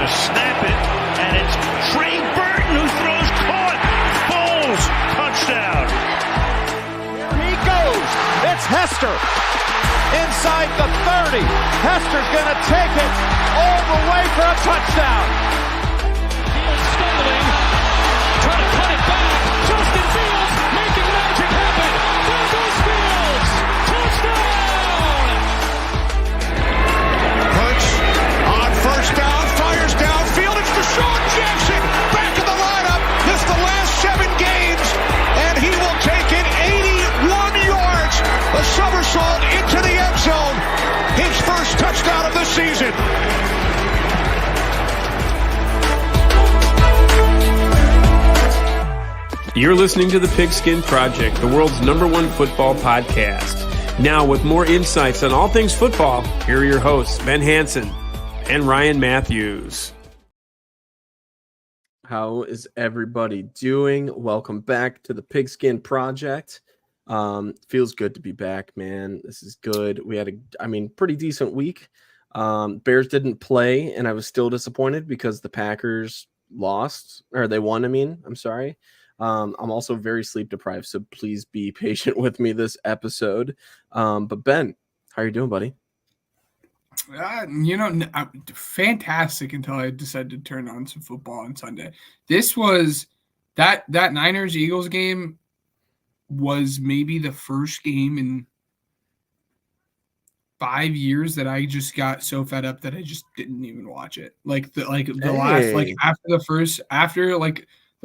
snap it, and it's Trey Burton who throws caught. Foles, touchdown. Here he goes. It's Hester inside the 30. Hester's going to take it all the way for a touchdown. Fields stumbling, trying to cut it back. Justin Fields making magic happen. There goes Fields. Touchdown. Hurts on first down, fires downfield. It's Deshaun Jackson back in the lineup. Missed the last 7 games, and he will take it 81 yards. A somersault into the end zone. His first touchdown of the season. You're listening to the Pigskin Project, the world's #1 football podcast. Now, with more insights on all things football, here are your hosts, Ben Hansen and Ryan Matthews. How is everybody doing? Welcome back to the Pigskin Project. Feels good to be back, man. This is good. We had pretty decent week. Bears didn't play, and I was still disappointed because the Packers lost, or they won. I'm sorry. I'm also very sleep deprived, so please be patient with me this episode. But Ben, how are you doing, buddy? Fantastic until I decided to turn on some football on Sunday. This was that Niners-Eagles game was maybe the first game in 5 years that I just got so fed up that I just didn't even watch it. The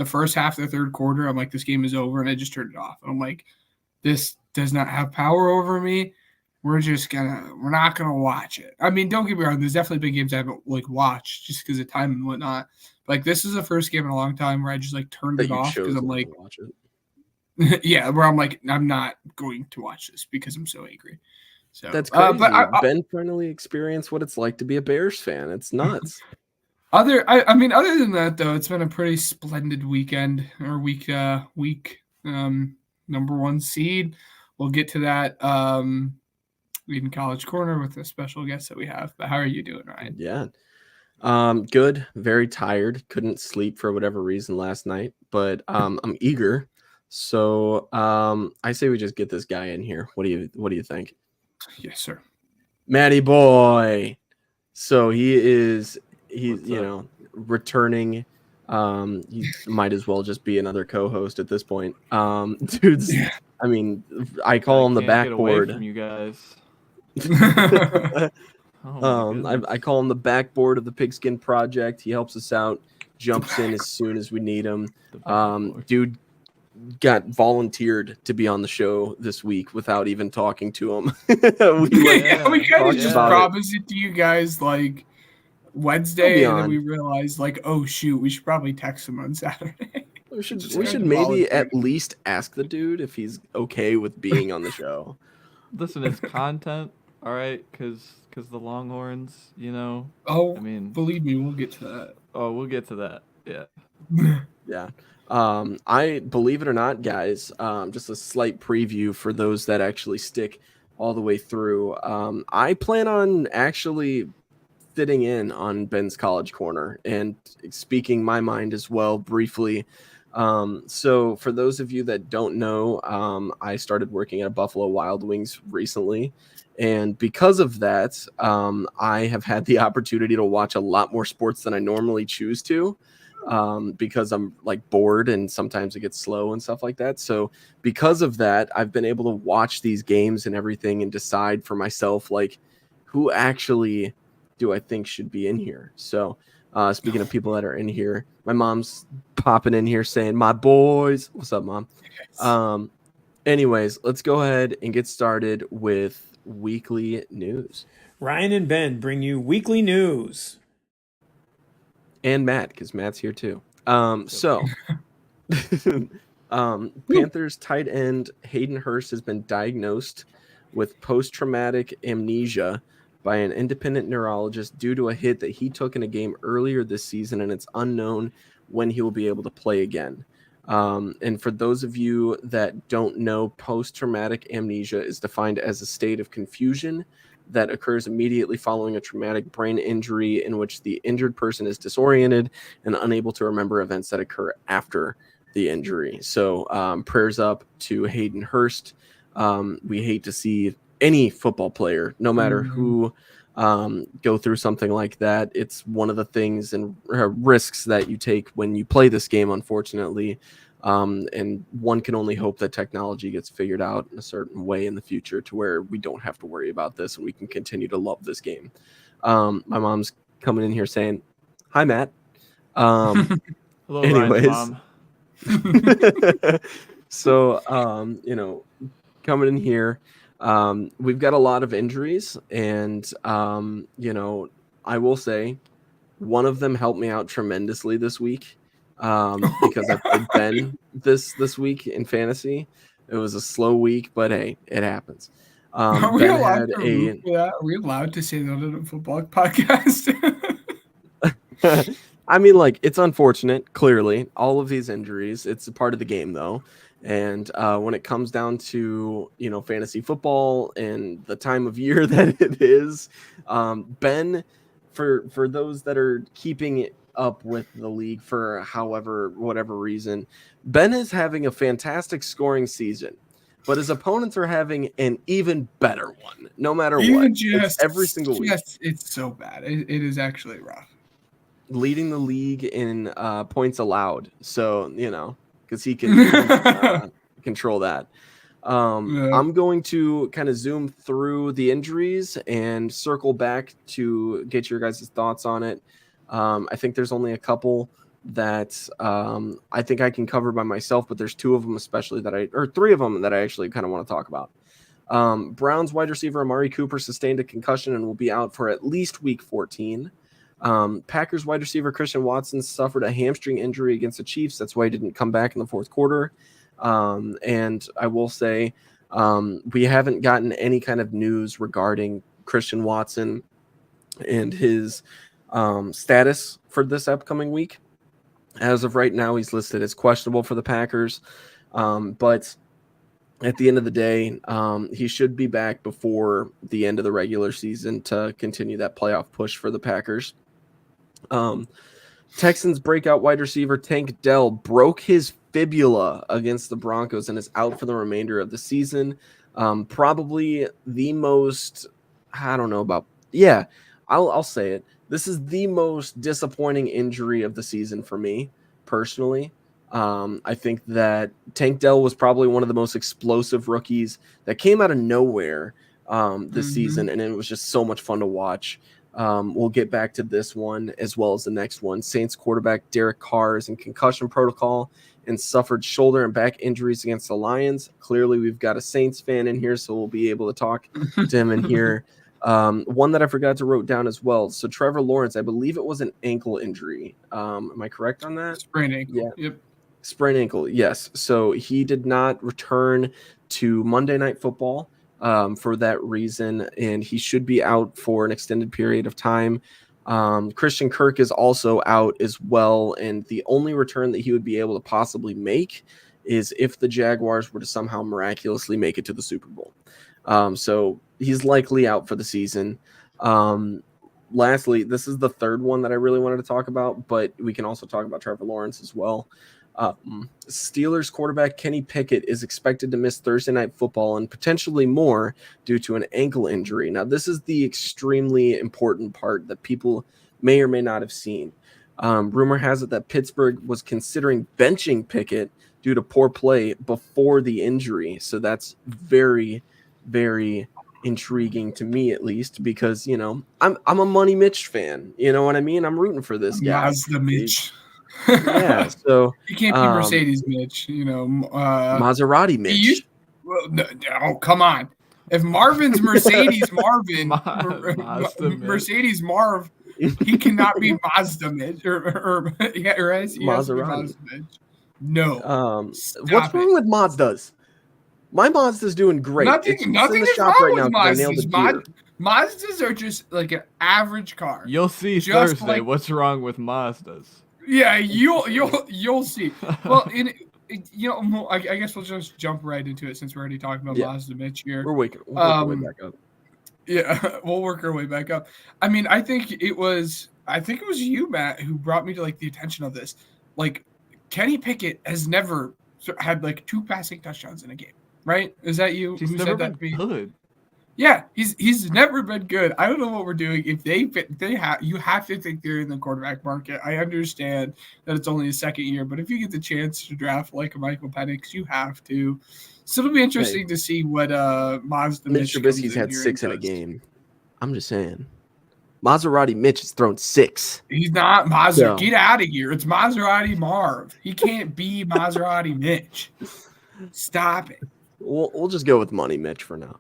first half of the third quarter, I'm like, this game is over, and I just turned it off. And I'm like, this does not have power over me. We're not gonna watch it. I mean, don't get me wrong. There's definitely been games I haven't watched just because of time and whatnot. Like, this is the first game in a long time where I just turned it off because I'm like, watch it. Yeah, where I'm like, I'm not going to watch this because I'm so angry. So that's crazy. Ben finally experienced what it's like to be a Bears fan. It's nuts. Other than that, though, it's been a pretty splendid weekend or week. #1 seed. We'll get to that in College Corner with a special guest that we have. But how are you doing, Ryan? Yeah, good. Very tired. Couldn't sleep for whatever reason last night, but I'm eager. So I say we just get this guy in here. What do you think? Yes, sir. Matty boy. So he's returning. He might as well just be another co-host at this point. Dude's. Yeah. I call him the backboard. Get away from you guys. I call him the backboard of the Pigskin Project. He helps us out, jumps in as soon as we need him. Dude got volunteered to be on the show this week without even talking to him. we kind of just promised it to you guys Wednesday, and then we realized oh shoot, we should probably text him on Saturday. We should maybe at least ask the dude if he's okay with being on the show. Listen, it's content, all right, because the Longhorns, Oh, believe me, we'll get to that. Oh, we'll get to that. Yeah. Yeah. I believe it or not, guys, just a slight preview for those that actually stick all the way through. I plan on actually sitting in on Ben's College Corner and speaking my mind as well briefly. So for those of you that don't know, I started working at Buffalo Wild Wings recently. And because of that, I have had the opportunity to watch a lot more sports than I normally choose to, because I'm bored and sometimes it gets slow and stuff like that. So because of that, I've been able to watch these games and everything and decide for myself, who actually do I think should be in here. So speaking of people that are in here, my mom's popping in here saying, my boys. What's up, Mom? Yes. Anyways, let's go ahead and get started with weekly news. Ryan and Ben bring you weekly news. And Matt, because Matt's here too. Panthers tight end Hayden Hurst has been diagnosed with post-traumatic amnesia by an independent neurologist due to a hit that he took in a game earlier this season, and it's unknown when he will be able to play again. And for those of you that don't know, post-traumatic amnesia is defined as a state of confusion, that occurs immediately following a traumatic brain injury in which the injured person is disoriented and unable to remember events that occur after the injury. So prayers up to Hayden Hurst. We hate to see any football player, no matter who, go through something like that. It's one of the things and risks that you take when you play this game, unfortunately. And one can only hope that technology gets figured out in a certain way in the future to where we don't have to worry about this and we can continue to love this game. My mom's coming in here saying, "Hi, Matt." Hello, anyways. Ryan's mom. So, coming in here, we've got a lot of injuries, and, I will say one of them helped me out tremendously this week because I played Ben this week in fantasy. It was a slow week, but hey, it happens. Are we Ben allowed had to Are we allowed to say that on a football podcast? I mean, like, it's unfortunate, clearly, all of these injuries. It's a part of the game, though. And when it comes down to, fantasy football and the time of year that it is, Ben, for those that are keeping it up with the league for whatever reason, Ben is having a fantastic scoring season. But his opponents are having an even better one, no matter what. It's every single week. It's so bad. It is actually rough. Leading the league in points allowed. So, because he can control that. I'm going to kind of zoom through the injuries and circle back to get your guys' thoughts on it. I think there's only a couple that I think I can cover by myself, but there's two of them three of them that I actually kind of want to talk about. Browns wide receiver Amari Cooper sustained a concussion and will be out for at least week 14. Packers wide receiver Christian Watson suffered a hamstring injury against the Chiefs. That's why he didn't come back in the fourth quarter. And I will say we haven't gotten any kind of news regarding Christian Watson and his status for this upcoming week. As of right now, he's listed as questionable for the Packers. But at the end of the day, he should be back before the end of the regular season to continue that playoff push for the Packers. Texans breakout wide receiver Tank Dell broke his fibula against the Broncos and is out for the remainder of the season. Probably the most, I'll say it. This is the most disappointing injury of the season for me, personally. I think that Tank Dell was probably one of the most explosive rookies that came out of nowhere this season, and it was just so much fun to watch. We'll get back to this one as well as the next one. Saints quarterback Derek Carr is in concussion protocol and suffered shoulder and back injuries against the Lions. Clearly, we've got a Saints fan in here, so we'll be able to talk to him in here. One that I forgot to wrote down as well. So Trevor Lawrence, I believe it was an ankle injury. Am I correct on that? Sprained ankle. Yeah. Yep. Sprained ankle, yes. So he did not return to Monday Night Football for that reason, and he should be out for an extended period of time. Christian Kirk is also out as well, and the only return that he would be able to possibly make is if the Jaguars were to somehow miraculously make it to the Super Bowl. So he's likely out for the season. Lastly, this is the third one that I really wanted to talk about, but we can also talk about Trevor Lawrence as well. Steelers quarterback Kenny Pickett is expected to miss Thursday Night Football and potentially more due to an ankle injury. Now, this is the extremely important part that people may or may not have seen. Rumor has it that Pittsburgh was considering benching Pickett due to poor play before the injury. So that's very, very intriguing to me, at least, because, I'm a Money Mitch fan. You know what I mean? I'm rooting for this guy. Mazda Mitch. Yeah, so you can't be Mercedes Mitch, Maserati Mitch. No, come on. If Marvin's Mercedes Marvin, Mercedes Marv, he cannot be Mazda Mitch or right? He Maserati. Mazda Mitch. No. What's wrong with Mazdas? My Mazda's doing great. Nothing in is the shop wrong right with now. I nailed the gear. Mazdas are just like an average car. You'll see Just Thursday what's wrong with Mazdas. Yeah, you'll see. Well, I guess we'll just jump right into it since we're already talking about Mazda Mitch here. We're waking way back up. Yeah, we'll work our way back up. I mean, I think it was you, Matt, who brought me to like the attention of this. Like, Kenny Pickett has never had like 2 passing touchdowns in a game, right? Is that you He's who never said that been to me? good. Yeah, he's never been good. I don't know what we're doing. If you have to think they're in the quarterback market. I understand that it's only a second year, but if you get the chance to draft like a Michael Penix, you have to. So it'll be interesting to see what Mazda Mitch Mitch comes Trubisky's in had here 6 in and a does. game. I'm just saying. Maserati Mitch has thrown 6. He's not Maserati. No. Get out of here. It's Maserati Marv. He can't be Maserati Mitch. Stop it. We'll just go with Money Mitch for now.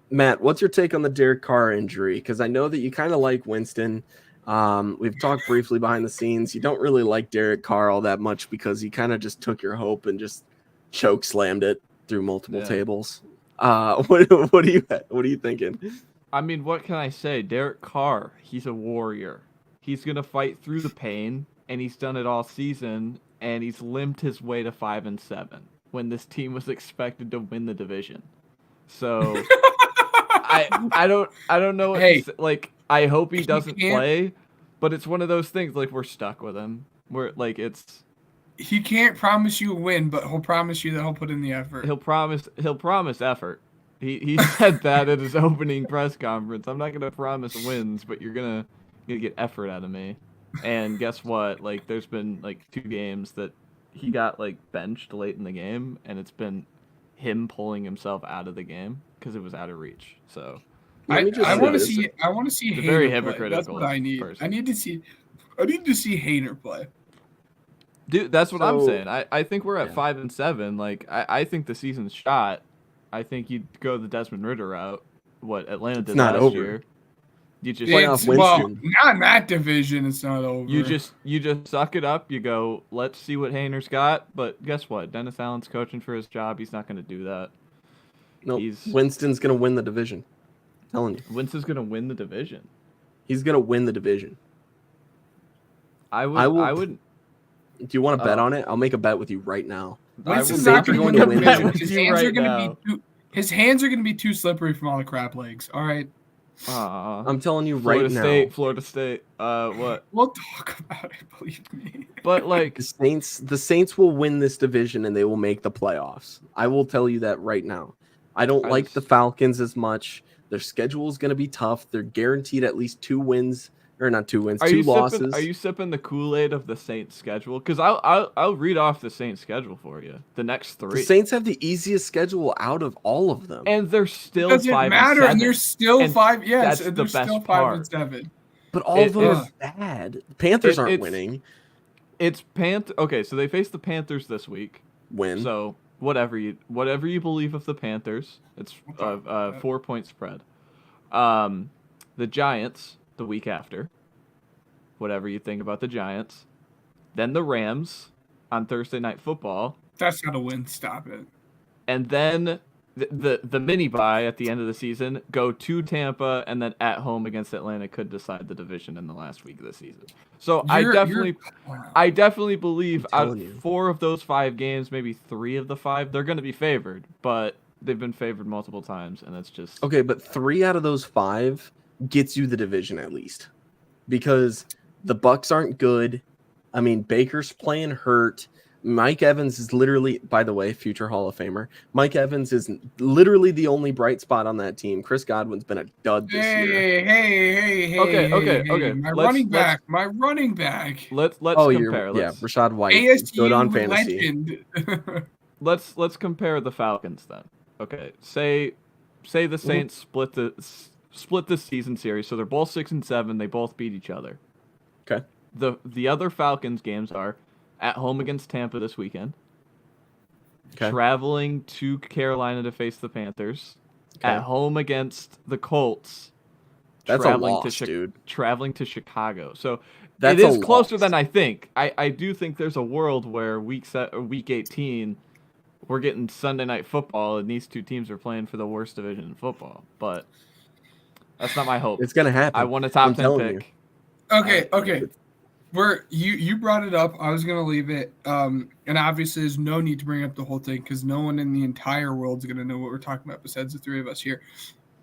Matt, what's your take on the Derek Carr injury? Because I know that you kind of like Winston. We've talked briefly behind the scenes. You don't really like Derek Carr all that much because he kind of just took your hope and just choke slammed it through multiple tables. What are you thinking? I mean, what can I say? Derek Carr, he's a warrior. He's gonna fight through the pain, and he's done it all season, and he's limped his way to 5-7 when this team was expected to win the division. So I don't know what to say. Like, I hope he doesn't play, but it's one of those things, like, we're stuck with him. He can't promise you a win, but he'll promise you that he'll put in the effort. He'll promise effort. He said that at his opening press conference. I'm not gonna promise wins, but you're gonna get effort out of me. And guess what? Like, there's been like 2 games that he got like benched late in the game, and it's been him pulling himself out of the game because it was out of reach. So I want to see Hainer very play. hypocritical. That's what I need. Person. I need to see Hainer play. Dude, that's what I'm saying. I think we're at 5-7. Like, I think the season's shot. I think you'd go the Desmond Ridder route. What Atlanta did last year. You just not in that division. It's not over. You just suck it up. You go, let's see what Hainer's got. But guess what? Dennis Allen's coaching for his job. He's not going to do that. No, Winston's going to win the division. I'm telling you. Winston's going to win the division. He's going to win the division. I would. Do you want to bet on it? I'll make a bet with you right now. Winston's not going to win the division. His hands are going to be too slippery from all the crap legs. All right. I'm telling you right now. Florida State. What? We'll talk about it. Believe me. But like the Saints will win this division and they will make the playoffs. I will tell you that right now. I don't like the Falcons as much. Their schedule is going to be tough. They're guaranteed at least 2 wins. Or not 2 wins, 2 losses. Are you sipping the Kool-Aid of the Saints schedule? Because I'll read off the Saints schedule for you. The next 3. The Saints have the easiest schedule out of all of them, and they're still 5-7. Doesn't matter, and they're still 5. Yes, that's they're still 5-7. But all of them are bad. The Panthers aren't winning. Okay, so they face the Panthers this week. Win. So whatever you believe of the Panthers, it's 4-point spread. The Giants. The week after, whatever you think about the Giants, then the Rams on Thursday Night Football. That's not a win. Stop it. And then the mini bye at the end of the season, go to Tampa, and then at home against Atlanta could decide the division in the last week of the season. So I definitely believe out of 4 of those 5 games, maybe 3 of the 5, they're going to be favored, but they've been favored multiple times, and it's just okay. But 3 out of those 5 gets you the division at least, because the Bucks aren't good. I mean, Baker's playing hurt. Mike Evans is literally, by the way, future Hall of Famer. Mike Evans is literally the only bright spot on that team. Chris Godwin's been a dud this year. Hey. Okay. My running back. Let's compare. Rashad White. ASU good on fantasy. legend. Let's compare the Falcons then. Okay, say the Saints split this season series, so they're both 6-7. They both beat each other. Okay. The other Falcons games are at home against Tampa this weekend. Okay. Traveling to Carolina to face the Panthers. Okay. At home against the Colts. That's a loss, dude. Traveling to Chicago. So it is closer than I think. I do think there's a world where week 18, we're getting Sunday Night Football, and these 2 teams are playing for the worst division in football. But that's not my hope. It's gonna happen. I want a top 10 pick. Okay. You brought it up. I was gonna leave it. And obviously, there's no need to bring up the whole thing because no one in the entire world is gonna know what we're talking about besides the 3 of us here.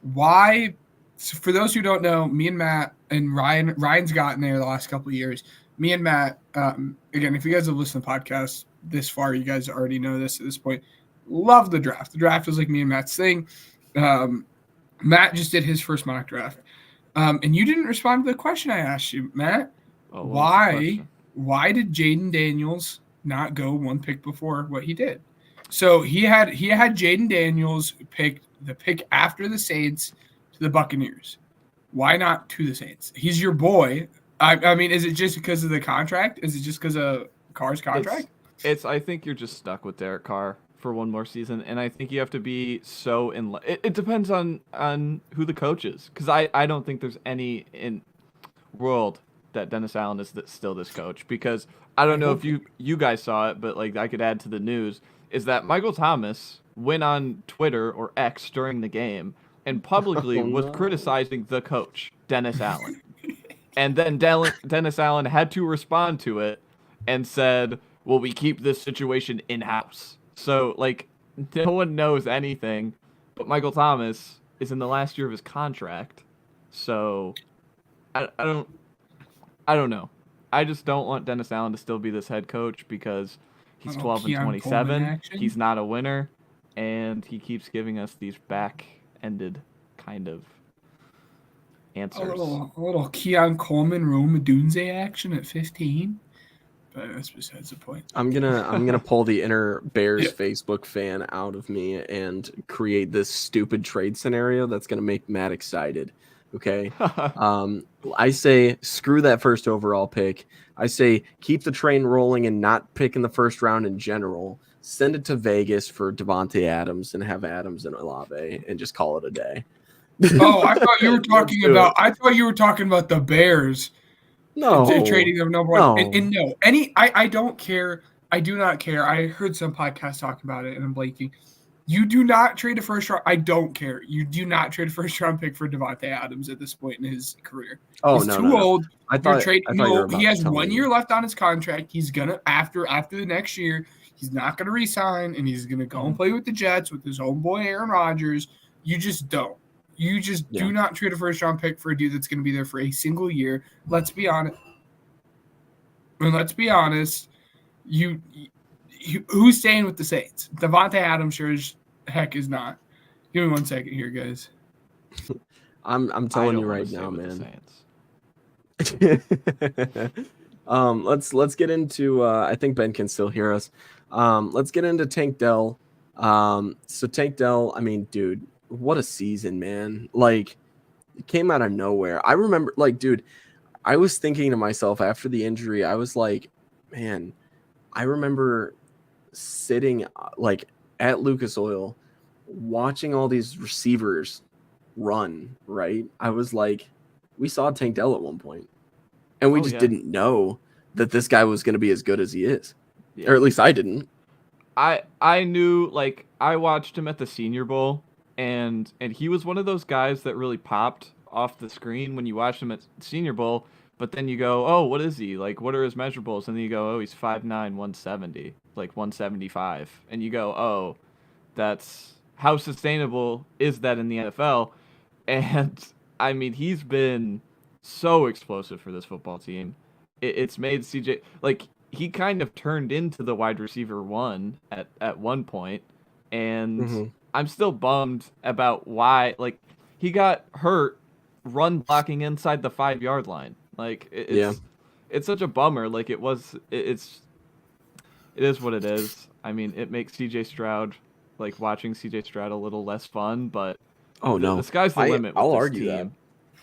why? So for those who don't know, me and Matt and Ryan's gotten there the last couple of years. Me and Matt, again, if you guys have listened to the podcast this far, you guys already know this at this point. Love the draft. The draft was like me and Matt's thing. Matt just did his first mock draft. And you didn't respond to the question I asked you, Matt. Oh, Why did Jaden Daniels not go one pick before what he did? So he had Jaden Daniels pick after the Saints to the Buccaneers. Why not to the Saints? He's your boy. I mean, is it just because of the contract? Is it just because of Carr's contract? I think you're just stuck with Derek Carr for one more season, and I think you have to be so in love. It depends on who the coach is, because I don't think there's any in world that Dennis Allen is still this coach, because I don't know if you guys saw it, but like I could add to the news is that Michael Thomas went on Twitter or X during the game and publicly was criticizing the coach, Dennis Allen. And then Dennis Allen had to respond to it and said, well, we keep this situation in-house. So, like, no one knows anything, but Michael Thomas is in the last year of his contract. So, I don't know. I just don't want Dennis Allen to still be this head coach because he's 12-27. He's not a winner, and he keeps giving us these back-ended kind of answers. A little Keon Coleman, Rome Odunze action at 15. But that's besides the point. I'm gonna pull the inner Bears Facebook fan out of me and create this stupid trade scenario that's gonna make Matt excited. Okay. I say screw that first overall pick. I say keep the train rolling and not pick in the first round in general. Send it to Vegas for Devontae Adams and have Adams and Olave and just call it a day. Oh, I thought you were talking about. I thought you were talking about the Bears. No, trading them number one. No. And no, I don't care. I do not care. I heard some podcasts talk about it, and I'm blanking. You do not trade a first round. I don't care. You do not trade a first round pick for Devontae Adams at this point in his career. He's too old. I thought he has 1 year left on his contract. He's gonna after the next year. He's not gonna resign, and he's gonna go and play with the Jets with his homeboy Aaron Rodgers. You just don't. You just do not trade a first-round pick for a dude that's going to be there for a single year. Let's be honest. And let's be honest. Who's staying with the Saints? Devontae Adams sure as heck is not. Give me 1 second here, guys. I'm telling you right now, man. Let's get into. I think Ben can still hear us. Let's get into Tank Dell. So Tank Dell. I mean, dude. What a season, man. Like, it came out of nowhere. I remember, like, dude, I was thinking to myself after the injury, I was like, man, I remember sitting, like, at Lucas Oil, watching all these receivers run, right? I was like, we saw Tank Dell at one point, and we didn't know that this guy was going to be as good as he is. Yeah. Or at least I didn't. I knew, like, I watched him at the Senior Bowl, and he was one of those guys that really popped off the screen when you watched him at Senior Bowl, but then you go, oh, what is he? Like, what are his measurables? And then you go, oh, he's 5'9", 170, like 175. And you go, oh, that's how sustainable is that in the NFL? And, I mean, he's been so explosive for this football team. It's made CJ, like, he kind of turned into the wide receiver one at one point, and I'm still bummed about why, like, he got hurt run blocking inside the 5-yard line. Like, it's such a bummer. Like, it is what it is. I mean, it makes CJ Stroud, like, watching CJ Stroud a little less fun, but the sky's the limit. I'll argue that.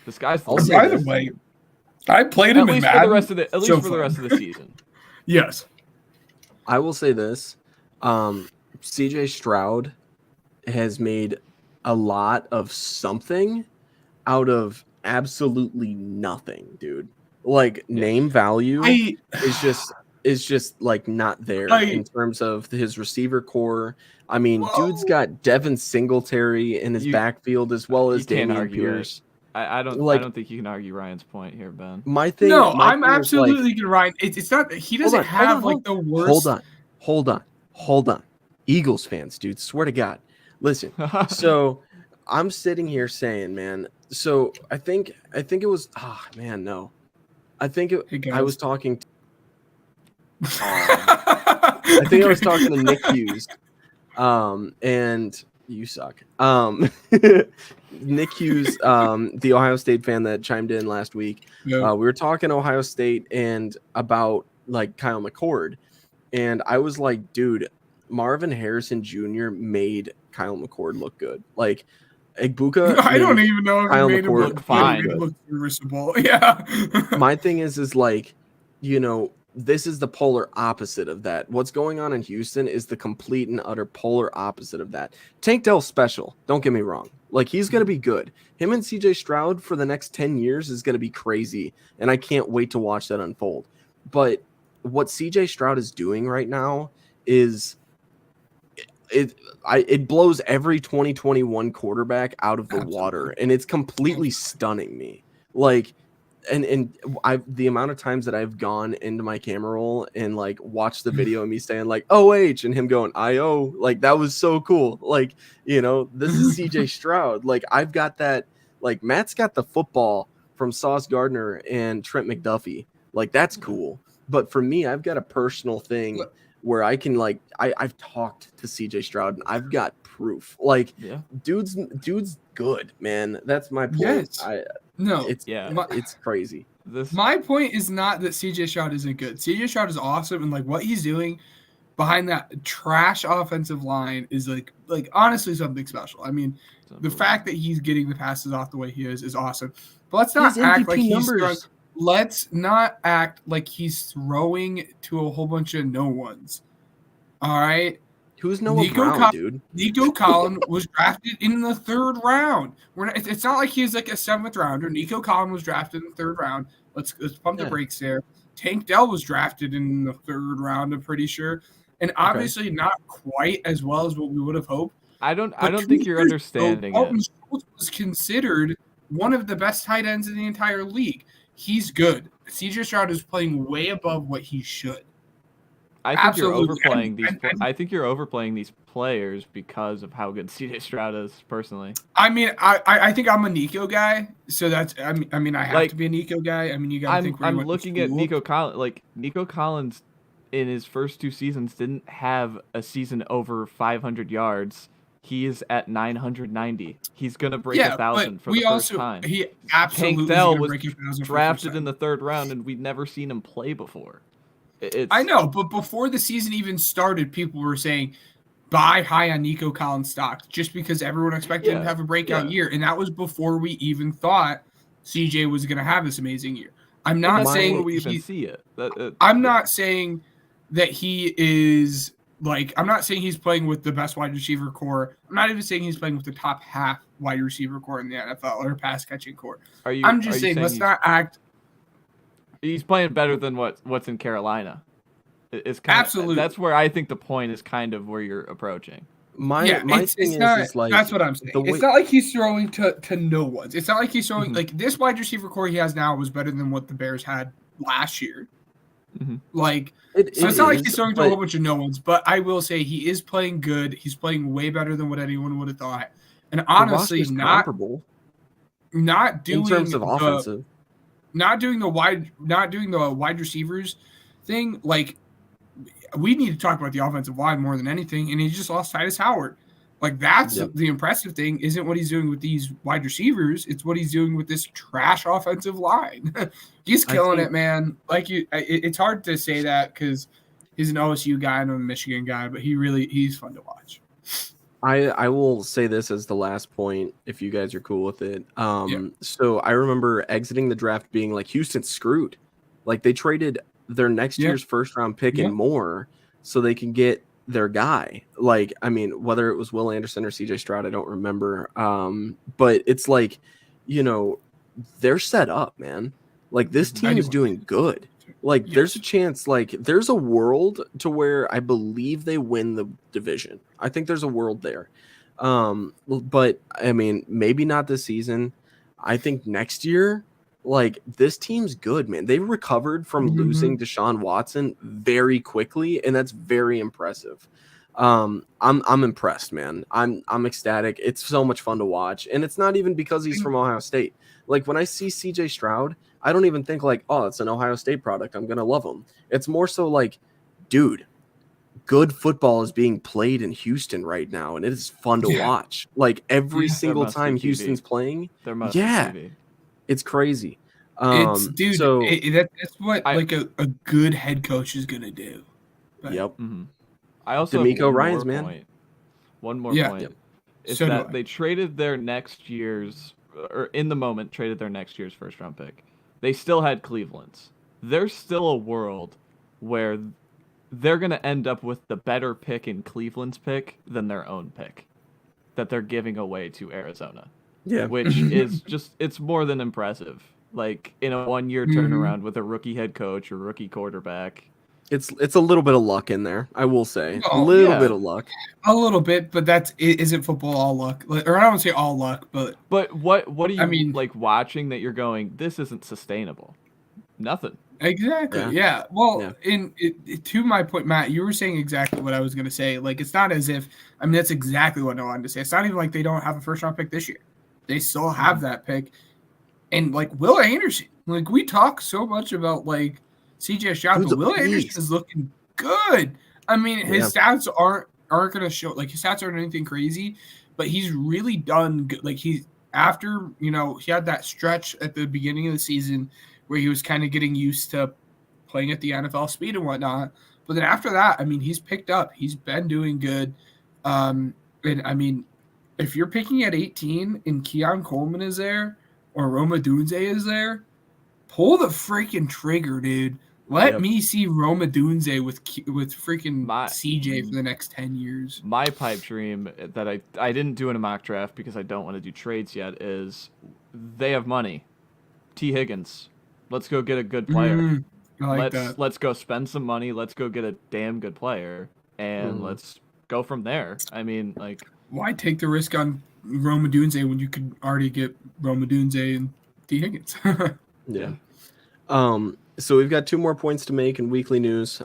The sky's the limit. By the way, I played him in Madden. For the rest of the season. Yes. I will say this. CJ Stroud has made a lot of something out of absolutely nothing, dude. Like, name value is just like not there in terms of his receiver core. I mean, dude's got Devin Singletary in his backfield as well as Dameon Pierce. I don't think you can argue Ryan's point here, Ben. I'm absolutely gonna Ryan. It's not. He doesn't have the worst. Hold on. Eagles fans, dude. Swear to God. Listen. So, I'm sitting here saying, man. So I think it was. No. I think I was talking. I think I was talking to Nick Hughes. And you suck. Nick Hughes, the Ohio State fan that chimed in last week. Yeah. We were talking Ohio State and about like Kyle McCord, and I was like, dude, Marvin Harrison Jr. made Kyle McCord look good. Like Egbuka, I don't even know if Kyle he made him McCord look fine. Made him look serviceable. Yeah. My thing is like, this is the polar opposite of that. What's going on in Houston is the complete and utter polar opposite of that. Tank Dell's special. Don't get me wrong. Like, he's going to be good. Him and CJ Stroud for the next 10 years is going to be crazy, and I can't wait to watch that unfold. But what CJ Stroud is doing right now is it blows every 2021 quarterback out of the water, and it's completely stunning me. Like, and the amount of times that I've gone into my camera roll and like watched the video of me saying like OH and him going IO, like that was so cool. Like, this is CJ Stroud. Like, I've got that, like Matt's got the football from Sauce Gardner and Trent McDuffie. Like, that's cool. But for me, I've got a personal thing where I can like, I've talked to CJ Stroud and I've got proof. Like, dude's good, man. That's my point. Yes. It's crazy. My point is not that CJ Stroud isn't good. CJ Stroud is awesome, and like what he's doing behind that trash offensive line is like honestly something special. I mean, the fact that he's getting the passes off the way he is awesome. But let's not act like he's throwing. Let's not act like he's throwing to a whole bunch of no ones. All right. Who's Noah Brown, dude? Nico Collins was drafted in the 3rd round. It's not like he's like a 7th rounder. Nico Collins was drafted in the 3rd round. Let's pump the brakes there. Tank Dell was drafted in the 3rd round, I'm pretty sure, and obviously not quite as well as what we would have hoped. I don't think you're understanding it. Schultz was considered one of the best tight ends in the entire league. He's good. CJ Stroud is playing way above what he should. I think you're overplaying these. I think you're overplaying these players because of how good CJ Stroud is. Personally, I mean, I think I'm a Nico guy, so that's. I mean, I have to be a Nico guy. I mean, you got to think. I'm looking at Nico Collins. Like Nico Collins, in his first 2 seasons, didn't have a season over 500 yards. He is at 990. He's gonna break 1,000 for the first time. He absolutely Tank Dell was drafted in the 3rd round, and we'd never seen him play before. I know, but before the season even started, people were saying buy high on Nico Collins stock just because everyone expected him to have a breakout year, and that was before we even thought CJ was going to have this amazing year. I'm not saying we even see it. I'm not saying that he is like. I'm not saying he's playing with the best wide receiver core. I'm not even saying he's playing with the top half wide receiver core in the NFL or pass catching core. I'm just saying let's not act. He's playing better than what's in Carolina. It's kind absolutely. That's where I think the point is kind of where you're approaching. My thing is like that's what I'm saying. It's not like he's throwing to no ones. It's not like he's throwing like this wide receiver core he has now was better than what the Bears had last year. Like it's not like he's throwing to a whole bunch of no ones. But I will say he is playing good. He's playing way better than what anyone would have thought. And honestly, not doing in terms of offensive. Not doing the wide receivers thing. Like we need to talk about the offensive line more than anything. And he just lost Titus Howard. Like that's the impressive thing. Isn't what he's doing with these wide receivers. It's what he's doing with this trash offensive line. He's killing it, man. Like it's hard to say that because he's an OSU guy and I'm a Michigan guy, but he's fun to watch. I will say this as the last point, if you guys are cool with it. So I remember exiting the draft being like, Houston's screwed. Like they traded their next year's 1st round pick and more so they can get their guy. Like, I mean, whether it was Will Anderson or CJ Stroud, I don't remember. But it's like, they're set up, man. Like this team is doing good. Like there's a chance, like there's a world to where I believe they win the division. I think there's a world there. But I mean, maybe not this season. I think next year, like this team's good, man. They recovered from losing Deshaun Watson very quickly, and that's very impressive. I'm impressed, man. I'm ecstatic. It's so much fun to watch, and it's not even because he's from Ohio State. Like when I see CJ Stroud, I don't even think like, oh, it's an Ohio State product, I'm gonna love him. It's more so like, dude, good football is being played in Houston right now, and it is fun to watch. Like every single time Houston's playing, it's crazy. It's so that's what like a good head coach is gonna do. But, yep. Mm-hmm. I also D'Amico have Ryans, man. One more point. Yep. Is that they traded their next year's, or in the moment, traded their next year's first round pick. They still had Cleveland's. There's still a world where they're going to end up with the better pick in Cleveland's pick than their own pick that they're giving away to Arizona. Yeah. Which is just, it's more than impressive. Like in a 1 year turnaround with a rookie head coach or rookie quarterback. It's a little bit of luck in there, I will say. A little bit of luck. A little bit, but isn't football all luck? Or I don't want to say all luck, but what do you like watching that you're going, this isn't sustainable? Nothing. Exactly. Yeah. Well, to my point, Matt, you were saying exactly what I was going to say. Like it's not as if that's exactly what I wanted to say. It's not even like they don't have a first round pick this year. They still have that pick. And like Will Anderson, like we talk so much about like CJ Stroud, but Will Anderson is looking good. I mean, his stats aren't going to show, like his stats aren't anything crazy, but he's really done good. Like he's after, he had that stretch at the beginning of the season where he was kind of getting used to playing at the NFL speed and whatnot. But then after that, he's picked up. He's been doing good. And if you're picking at 18 and Keon Coleman is there or Rome Odunze is there, pull the freaking trigger, dude. Let me see Rome Odunze with freaking CJ for the next 10 years. My pipe dream that I didn't do in a mock draft because I don't want to do trades yet is they have money. T. Higgins. Let's go get a good player. Let's go spend some money. Let's go get a damn good player, and let's go from there. Why take the risk on Rome Odunze when you could already get Rome Odunze and T. Higgins? Yeah. So we've got 2 more points to make in weekly news.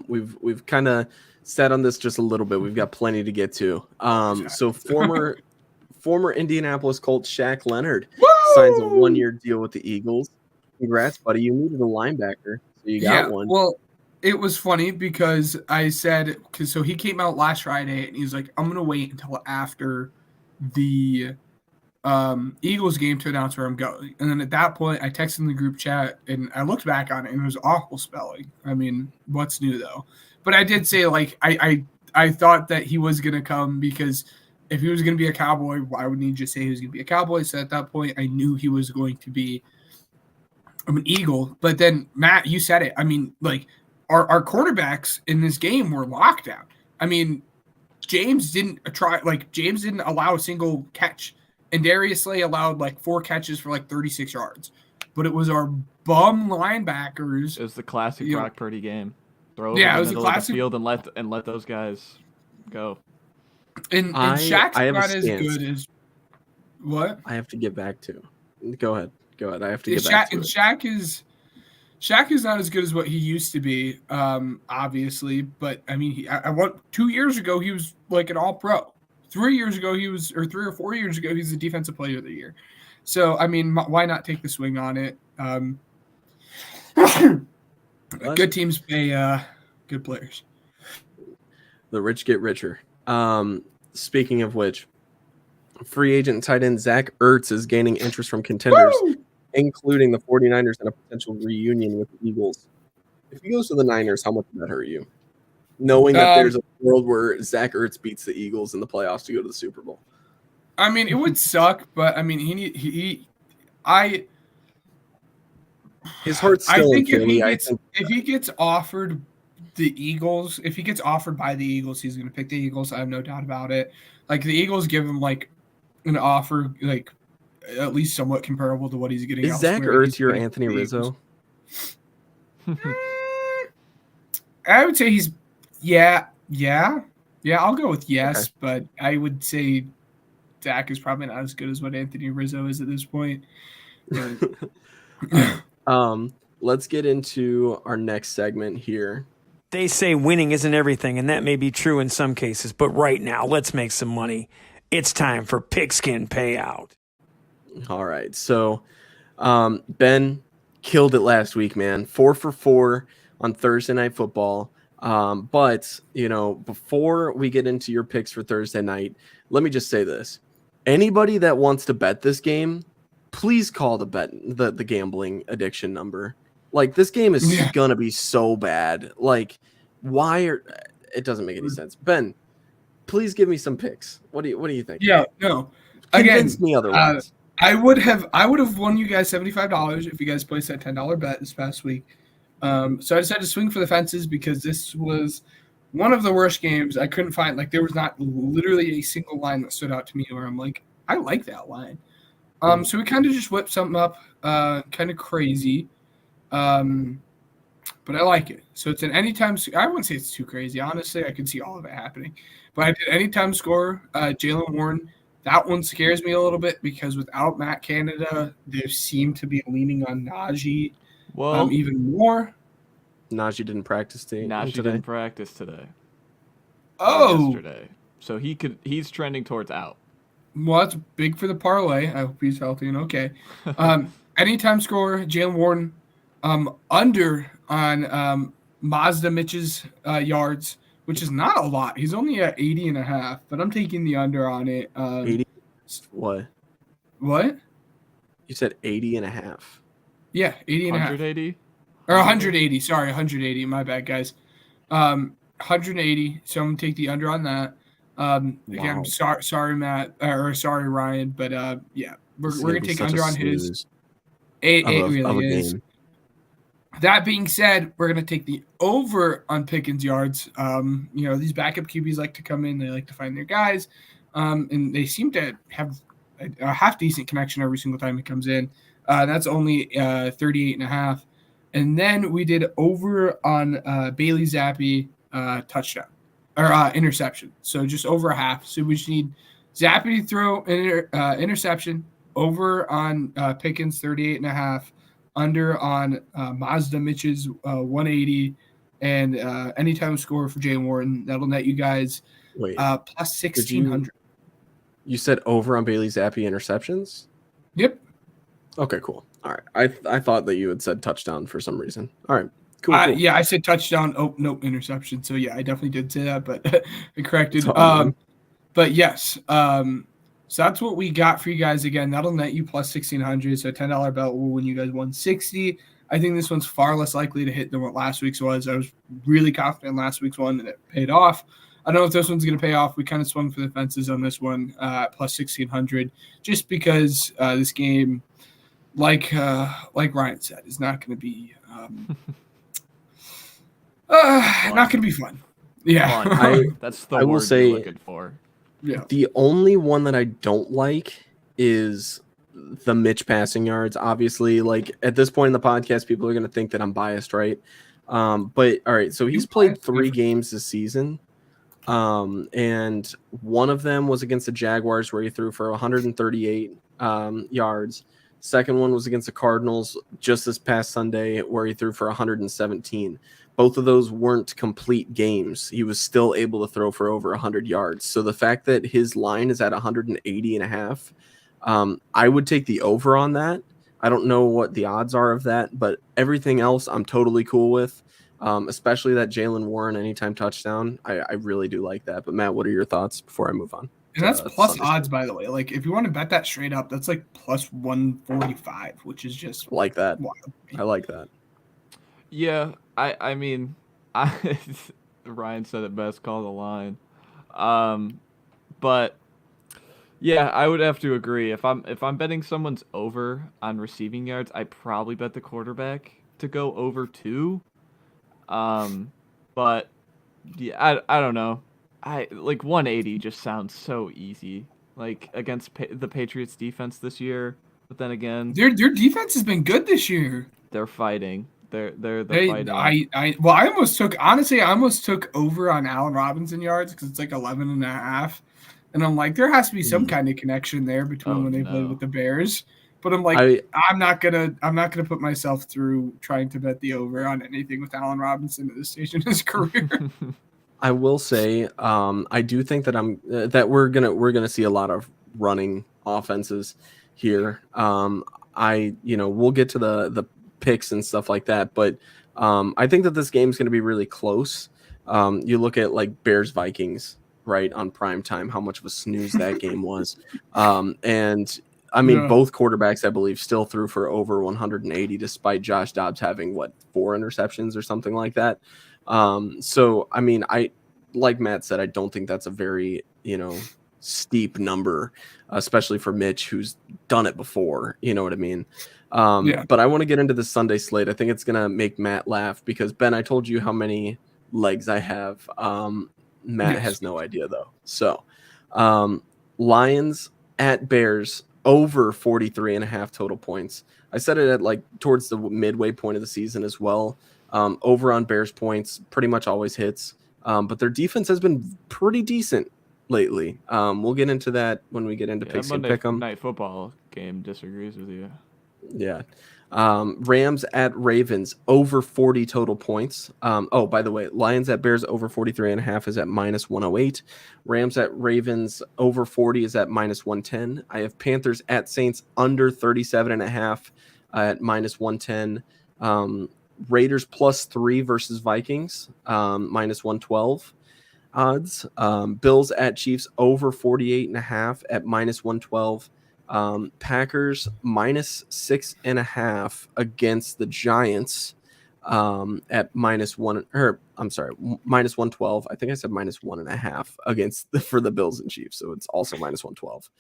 We've kind of sat on this just a little bit. We've got plenty to get to. So former Indianapolis Colts Shaq Leonard signs a 1-year deal with the Eagles. Congrats, buddy. You needed a linebacker, so you got one. Well, it was funny because I said so he came out last Friday and he's like, I'm gonna wait until after the Eagles game to announce where I'm going. And then at that point, I texted in the group chat and I looked back on it and it was awful spelling. What's new though? But I did say like I thought that he was gonna come because if he was gonna be a Cowboy, why wouldn't he just say he was gonna be a Cowboy? So at that point, I knew he was going to be an Eagle. But then Matt, you said it. Our quarterbacks in this game were locked down. James didn't allow a single catch. And Darius Slay allowed 4 catches for 36 yards. But it was our bum linebackers. It was the classic Brock Purdy game. Throw it in the middle of the field and let those guys go. And Shaq's not as good as what? I have to get back to. Go ahead. I have to get back to it. Shaq is not as good as what he used to be, obviously. But 2 years ago he was like an All-Pro. 3 years ago or 3 or 4 years ago, he's the defensive player of the year. So, why not take the swing on it? Good teams pay good players. The rich get richer. Speaking of which, free agent tight end Zach Ertz is gaining interest from contenders, including the 49ers and a potential reunion with the Eagles. If he goes to the Niners, how much would that hurt you? Knowing that there's a world where Zach Ertz beats the Eagles in the playoffs to go to the Super Bowl. It would suck, but his heart's still in Philly. If he gets offered the Eagles, if he gets offered by the Eagles, he's going to pick the Eagles. I have no doubt about it. The Eagles give him an offer at least somewhat comparable to what he's getting. Is Zach Ertz your Anthony Rizzo? I would say he's. Yeah. I'll go with yes, okay. But I would say Dak is probably not as good as what Anthony Rizzo is at this point. Let's get into our next segment here. They say winning isn't everything, and that may be true in some cases. But right now, let's make some money. It's time for Pigskin Payout. All right. So Ben killed it last week, man. 4 for 4 on Thursday Night Football. But, before we get into your picks for Thursday night, let me just say this. Anybody that wants to bet this game, please call the gambling addiction number. Like, this game is going to be so bad. Like, it doesn't make any sense. Ben, please give me some picks. What do you think? Yeah, no. Convince me otherwise. I would have won you guys $75 if you guys placed that $10 bet this past week. So I decided to swing for the fences because this was one of the worst games. I couldn't find, there was not literally a single line that stood out to me where I'm like, I like that line. So we kind of just whipped something up, kind of crazy. But I like it. So it's an anytime. I wouldn't say it's too crazy. Honestly, I could see all of it happening. But I did anytime score. Jalen Warren. That one scares me a little bit because without Matt Canada, they seem to be leaning on Najee even more. Najee didn't practice today. Didn't practice today. Oh, yesterday. So he's trending towards out. Well, that's big for the parlay. I hope he's healthy and okay. Anytime score. Jalen Warren. Under on Mazda Mitch's yards, which is not a lot. He's only at 80.5, but I'm taking the under on it. 80? What? What? You said 80.5. Yeah, 80.5. 180? Or 180. Sorry, 180. My bad, guys. 180. So I'm going to take the under on that. Again, I'm sorry, Matt, or sorry, Ryan, but yeah, we're going to take under on his. It really is. Game. That being said, we're going to take the over on Pickens' yards. These backup QBs like to come in. They like to find their guys. And they seem to have a half-decent connection every single time he comes in. That's only 38.5. And then we did over on Bailey Zappi touchdown or interception. So just over a half. So we just need Zappi to throw an interception, over on Pickens 38.5. Under on Mazda Mitch's 180, and anytime score for Jalen Warren. That'll net you guys plus 1,600. You said over on Bailey Zappi interceptions? Yep. Okay, cool. All right. I thought that you had said touchdown for some reson. All right. Cool. Yeah, I said touchdown. Oh, no, interception. So, yeah, I definitely did say that, but I corrected. But, yes. So that's what we got for you guys. Again, that'll net you plus 1,600. So $10 bet will win you guys 160. I think this one's far less likely to hit than what last week's was. I was really confident in last week's one and it paid off. I don't know if this one's going to pay off. We kind of swung for the fences on this one, plus 1,600, just because this game, like Ryan said, is not going to be not going to be fun. Yeah, that's the word you're looking for. Yeah. The only one that I don't like is the Mitch passing yards. Obviously, at this point in the podcast, people are going to think that I'm biased, right? But all right, so he's played 3 games this season. And one of them was against the Jaguars where he threw for 138 yards. Second one was against the Cardinals just this past Sunday where he threw for 117. Both of those weren't complete games. He was still able to throw for over 100 yards. So the fact that his line is at 180.5, I would take the over on that. I don't know what the odds are of that, but everything else I'm totally cool with, especially that Jalen Warren anytime touchdown. I really do like that. But, Matt, what are your thoughts before I move on? And that's plus odds, by the way. If you want to bet that straight up, that's plus 145, which is just like that. Wild. I like that. Yeah, I mean, Ryan said it best, call the line. But yeah, I would have to agree. If I'm betting someone's over on receiving yards, I probably bet the quarterback to go over 2. But yeah, I don't know. 180 just sounds so easy. Against the Patriots defense this year, but then again, their defense has been good this year. They're fighting. They're fighting. I almost took over on Allen Robinson yards because it's 11.5, and I'm like, there has to be some kind of connection there between when they played with the Bears. But I'm like, I'm not gonna put myself through trying to bet the over on anything with Allen Robinson at this stage in his career. I will say, I do think that we're gonna see a lot of running offenses here. We'll get to the picks and stuff like that, but I think that this game's gonna be really close. You look at like Bears Vikings, right, on prime time, how much of a snooze that game was, and I mean, both quarterbacks, I believe, still threw for over 180, despite Josh Dobbs having 4 interceptions or something like that. So I mean, like Matt said, I don't think that's a very steep number, especially for Mitch, who's done it before. You know what I mean? But I want to get into the Sunday slate. I think it's gonna make Matt laugh because Ben, I told you how many legs I have. Matt has no idea though. So, Lions at Bears over 43.5 total points. I said it at towards the midway point of the season as well. Over on Bears points pretty much always hits. But their defense has been pretty decent lately. We'll get into that when we get into picks and pick 'em. Night football game disagrees with you. Yeah. Rams at Ravens over 40 total points. By the way, Lions at Bears over 43.5 is at -108. Rams at Ravens over 40 is at -110. I have Panthers at Saints under 37.5 at -110. Raiders +3 versus Vikings, -112 odds. Bills at Chiefs over 48.5 at -112. Packers -6.5 against the Giants at -112. I think I said -1.5 for the Bills and Chiefs, so it's also -112.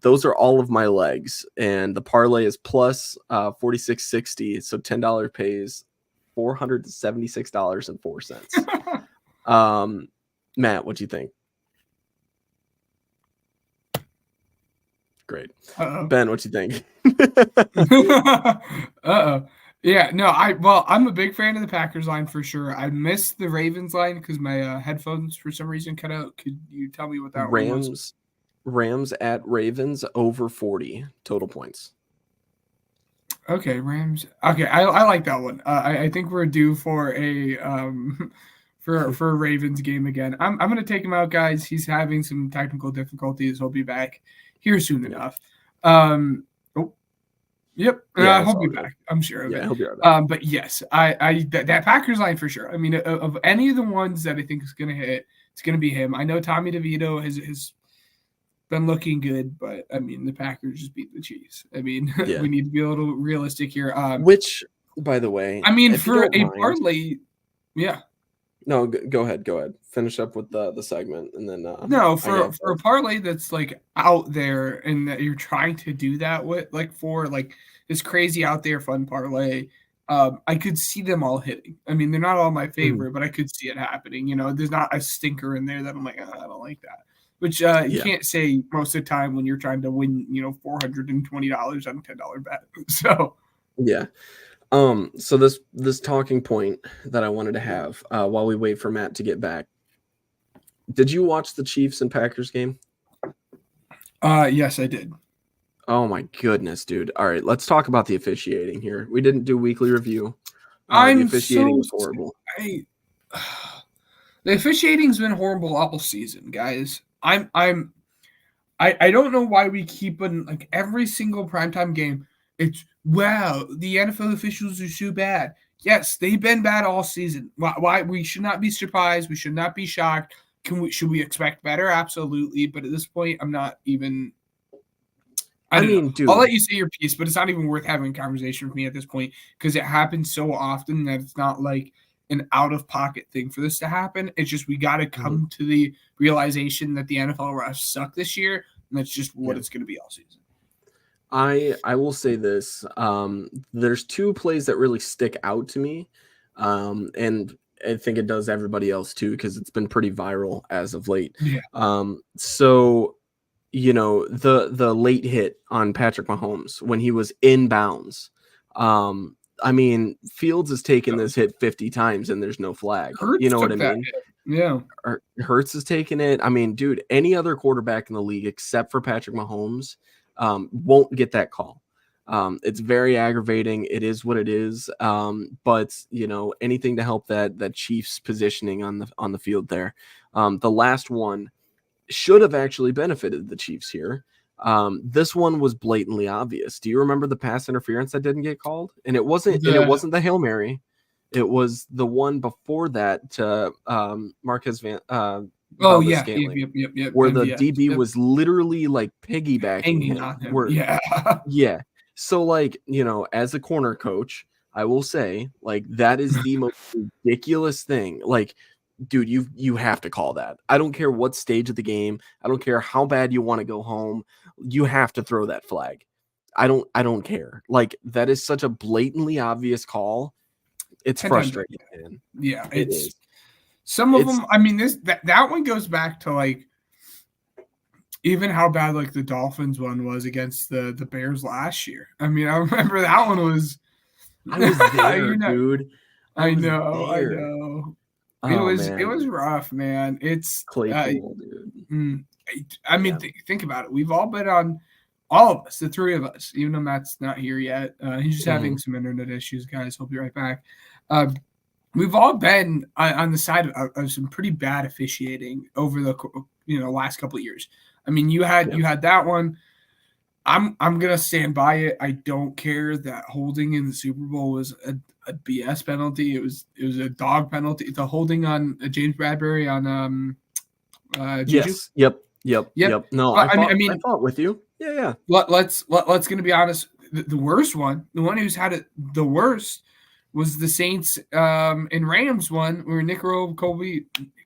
Those are all of my legs, and the parlay is plus 46.60, so $10 pays $476.04. Matt, what do you think? Great. Ben, what do you think? Yeah, no, I'm a big fan of the Packers line for sure. I missed the Ravens line because my headphones for some reason cut out. Could you tell me what that one was? Rams at Ravens over 40 total points. Okay, Rams. Okay, I like that one. I think we're due for a for a Ravens game again. I'm gonna take him out, guys. He's having some technical difficulties. He'll be back here soon enough. Yep. He'll be back. I'm sure of it. He'll be right back. But yes, that Packers line for sure. I mean, of any of the ones that I think is gonna hit, it's gonna be him. I know Tommy DeVito has been looking good, but I mean, the Packers just beat the Chiefs. I mean, we need to be a little realistic here. Which, by the way, I mean, for a parlay, yeah. No, go ahead. Finish up with the segment, and then for a parlay that's out there, and that you're trying to do that with, for this crazy out there fun parlay. I could see them all hitting. I mean, they're not all my favorite, but I could see it happening. There's not a stinker in there that I'm like, I don't like that. Which you can't say most of the time when you're trying to win, $420 on a $10 bet. So yeah. So this talking point that I wanted to have while we wait for Matt to get back. Did you watch the Chiefs and Packers game? Yes, I did. Oh my goodness, dude. All right, let's talk about the officiating here. We didn't do weekly review. The officiating was horrible. The officiating's been horrible all season, guys. I don't know why we keep on every single primetime game. It's wow, the NFL officials are so bad. Yes, they've been bad all season. Why we should not be surprised. We should not be shocked. Should we expect better? Absolutely. But at this point, I'm not even. I mean, dude, I'll let you say your piece, but it's not even worth having a conversation with me at this point because it happens so often that it's not an out-of-pocket thing for this to happen. It's just we got to come to the realization that the NFL refs suck this year, and that's just what it's going to be all season. I will say this. There's two plays that really stick out to me, and I think it does everybody else too because it's been pretty viral as of late. Yeah. So, the late hit on Patrick Mahomes when he was inbounds. I mean, Fields has taken this hit 50 times and there's no flag. You know what I mean? Yeah. Hurts has taken it. I mean, dude, any other quarterback in the league except for Patrick Mahomes won't get that call. It's very aggravating. It is what it is. But anything to help that Chiefs positioning on the field there. The last one should have actually benefited the Chiefs here. This one was blatantly obvious. Do you remember the pass interference that didn't get called? And it wasn't the Hail Mary. It was the one before that to Marquez Van Oh Valdez yeah, Scantling, yep. where the MVS, DB yep. was literally like piggybacking Hanging on him. Where, Yeah. yeah. So as a corner coach, I will say that is the most ridiculous thing. Dude, you have to call that. I don't care what stage of the game. I don't care how bad you want to go home. You have to throw that flag. I don't care. That is such a blatantly obvious call. It's frustrating, man. Yeah, it is. Some of them. I mean, that one goes back to even how bad the Dolphins one was against the Bears last year. I mean, I remember that one was. I was there, dude. I know. Oh, it was rough, man. It's Claypool, dude. I mean, think about it. We've all been on, all of us, the three of us, even though Matt's not here yet. He's just having some internet issues, guys. He'll be right back. We've all been on the side of some pretty bad officiating over the last couple of years. I mean, you had that one. I'm gonna stand by it. I don't care that holding in the Super Bowl was a BS penalty. It was a dog penalty. The holding on James Bradbury on Juju. Yes. Yep. No, I thought with you. Yeah. Let's gonna be honest. The worst one, the one who's had it the worst, was the Saints and Rams one, where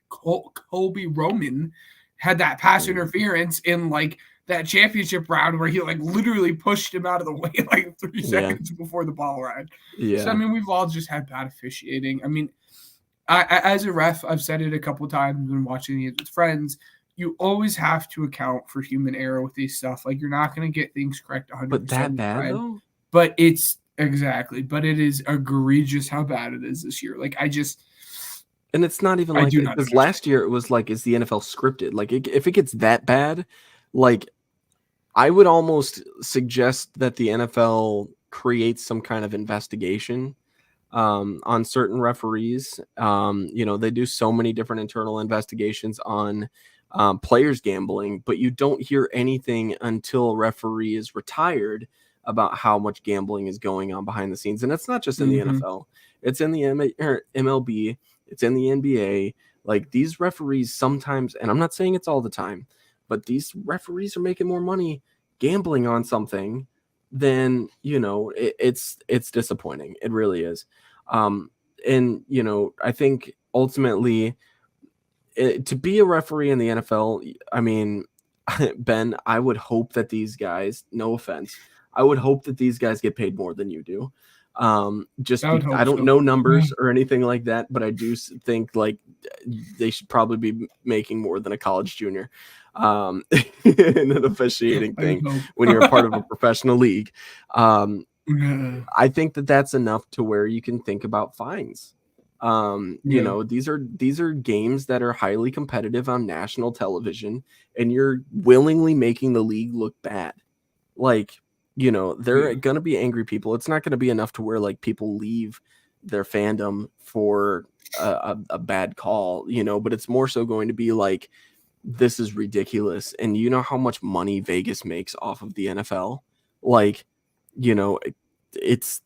Colby Roman had that pass interference in that championship round where he literally pushed him out of the way 3 seconds before the ball ride. Yeah. So I mean, we've all just had bad officiating. I mean, I as a ref, I've said it a couple of times when watching these with friends. You always have to account for human error with these stuff. You're not going to get things correct 100%. But that bad though? But it's exactly. But it is egregious how bad it is this year. And it's not even because last year it was is the NFL scripted? If it gets that bad, I would almost suggest that the NFL creates some kind of investigation on certain referees. They do so many different internal investigations on players gambling, but you don't hear anything until a referee is retired about how much gambling is going on behind the scenes. And it's not just in the NFL. It's in the MLB. It's in the NBA. These referees sometimes, and I'm not saying it's all the time, but these referees are making more money gambling on something than, it's disappointing. It really is. And, I think ultimately to be a referee in the NFL, I mean, Ben, I would hope that these guys, no offense, I would hope that these guys get paid more than you do. I don't know numbers or anything like that, but I do think they should probably be making more than a college junior in an officiating thing when you're a part of a professional league. I think that's enough to where you can think about fines. These are games that are highly competitive on national television, and you're willingly making the league look bad. There are going to be angry people. It's not going to be enough to where people leave their fandom for a bad call, but it's more so going to be this is ridiculous. And you know how much money Vegas makes off of the NFL? It's